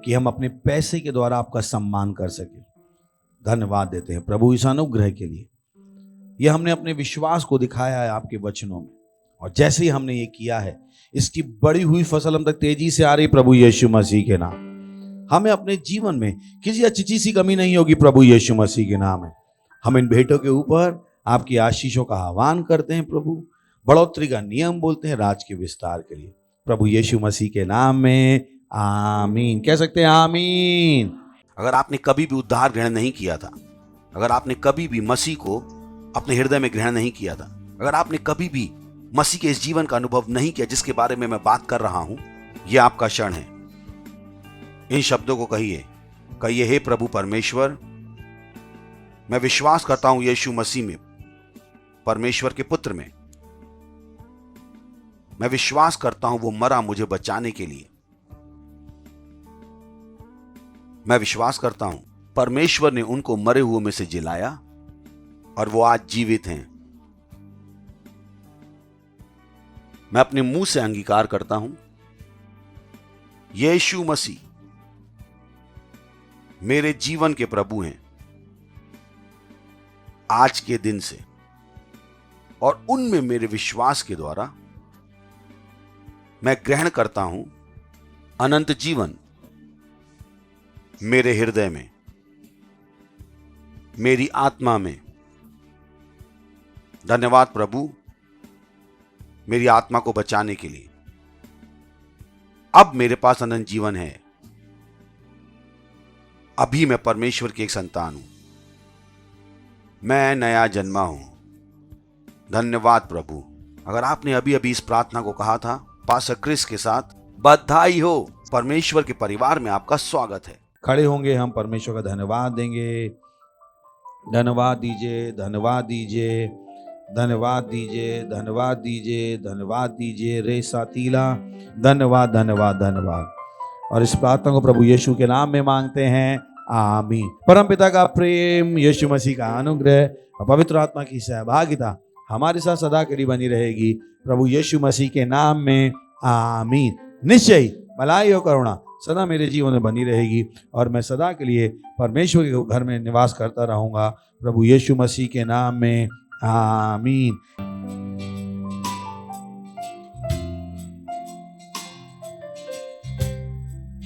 कि हम अपने पैसे के द्वारा आपका सम्मान कर सके। धन्यवाद देते हैं प्रभु इस अनुग्रह के लिए। यह हमने अपने विश्वास को दिखाया है आपके वचनों में, और जैसे ही हमने ये किया है, इसकी बड़ी हुई फसल हम तक तेजी से आ रही प्रभु यीशु मसीह के नाम। हमें अपने जीवन में किसी अच्छी सी कमी नहीं होगी प्रभु यीशु मसीह के नाम है। हम इन भेंटों के ऊपर आपकी आशीषों का आह्वान करते हैं प्रभु, बढ़ोतरी का नियम बोलते हैं राज के विस्तार के लिए, प्रभु यीशु मसीह के नाम में आमीन। कह सकते हैं आमीन। अगर आपने कभी भी उद्धार ग्रहण नहीं किया था, अगर आपने कभी भी मसीह को अपने हृदय में ग्रहण नहीं किया था, अगर आपने कभी भी मसीह के इस जीवन का अनुभव नहीं किया जिसके बारे में मैं बात कर रहा हूं, यह आपका क्षण है। इन शब्दों को कहिए, कहिए, हे प्रभु परमेश्वर, मैं विश्वास करता हूं यीशु मसीह में, परमेश्वर के पुत्र में। मैं विश्वास करता हूं वो मरा मुझे बचाने के लिए। मैं विश्वास करता हूं परमेश्वर ने उनको मरे हुए में से जिलाया और वो आज जीवित हैं। मैं अपने मुंह से अंगीकार करता हूं यीशु मसीह मेरे जीवन के प्रभु हैं आज के दिन से, और उनमें मेरे विश्वास के द्वारा मैं ग्रहण करता हूं अनंत जीवन मेरे हृदय में, मेरी आत्मा में। धन्यवाद प्रभु मेरी आत्मा को बचाने के लिए। अब मेरे पास अनंत जीवन है। अभी मैं परमेश्वर की एक संतान हूं, मैं नया जन्मा हूं। धन्यवाद प्रभु। अगर आपने अभी अभी इस प्रार्थना को कहा था पास्टर क्रिस के साथ, बधाई हो, परमेश्वर के परिवार में आपका स्वागत है। खड़े होंगे, हम परमेश्वर का धन्यवाद देंगे। धन्यवाद दीजिए, धन्यवाद दीजिए, धन्यवाद दीजिए, धन्यवाद दीजिए, धन्यवाद दीजिए। रे सातीला, धन्यवाद धन्यवाद धन्यवाद। और इस प्रार्थना को प्रभु यीशु के नाम में मांगते हैं, आमीन। परम पिता का प्रेम, यीशु मसीह का अनुग्रह और पवित्र आत्मा की सहभागिता हमारे साथ सदा के लिए बनी रहेगी प्रभु यीशु मसीह के नाम में, आमीन। निश्चय ही भलाई और करुणा सदा मेरे जीवन में बनी रहेगी और मैं सदा के लिए परमेश्वर के घर में निवास करता रहूंगा प्रभु यीशु मसीह के नाम में, आमीन।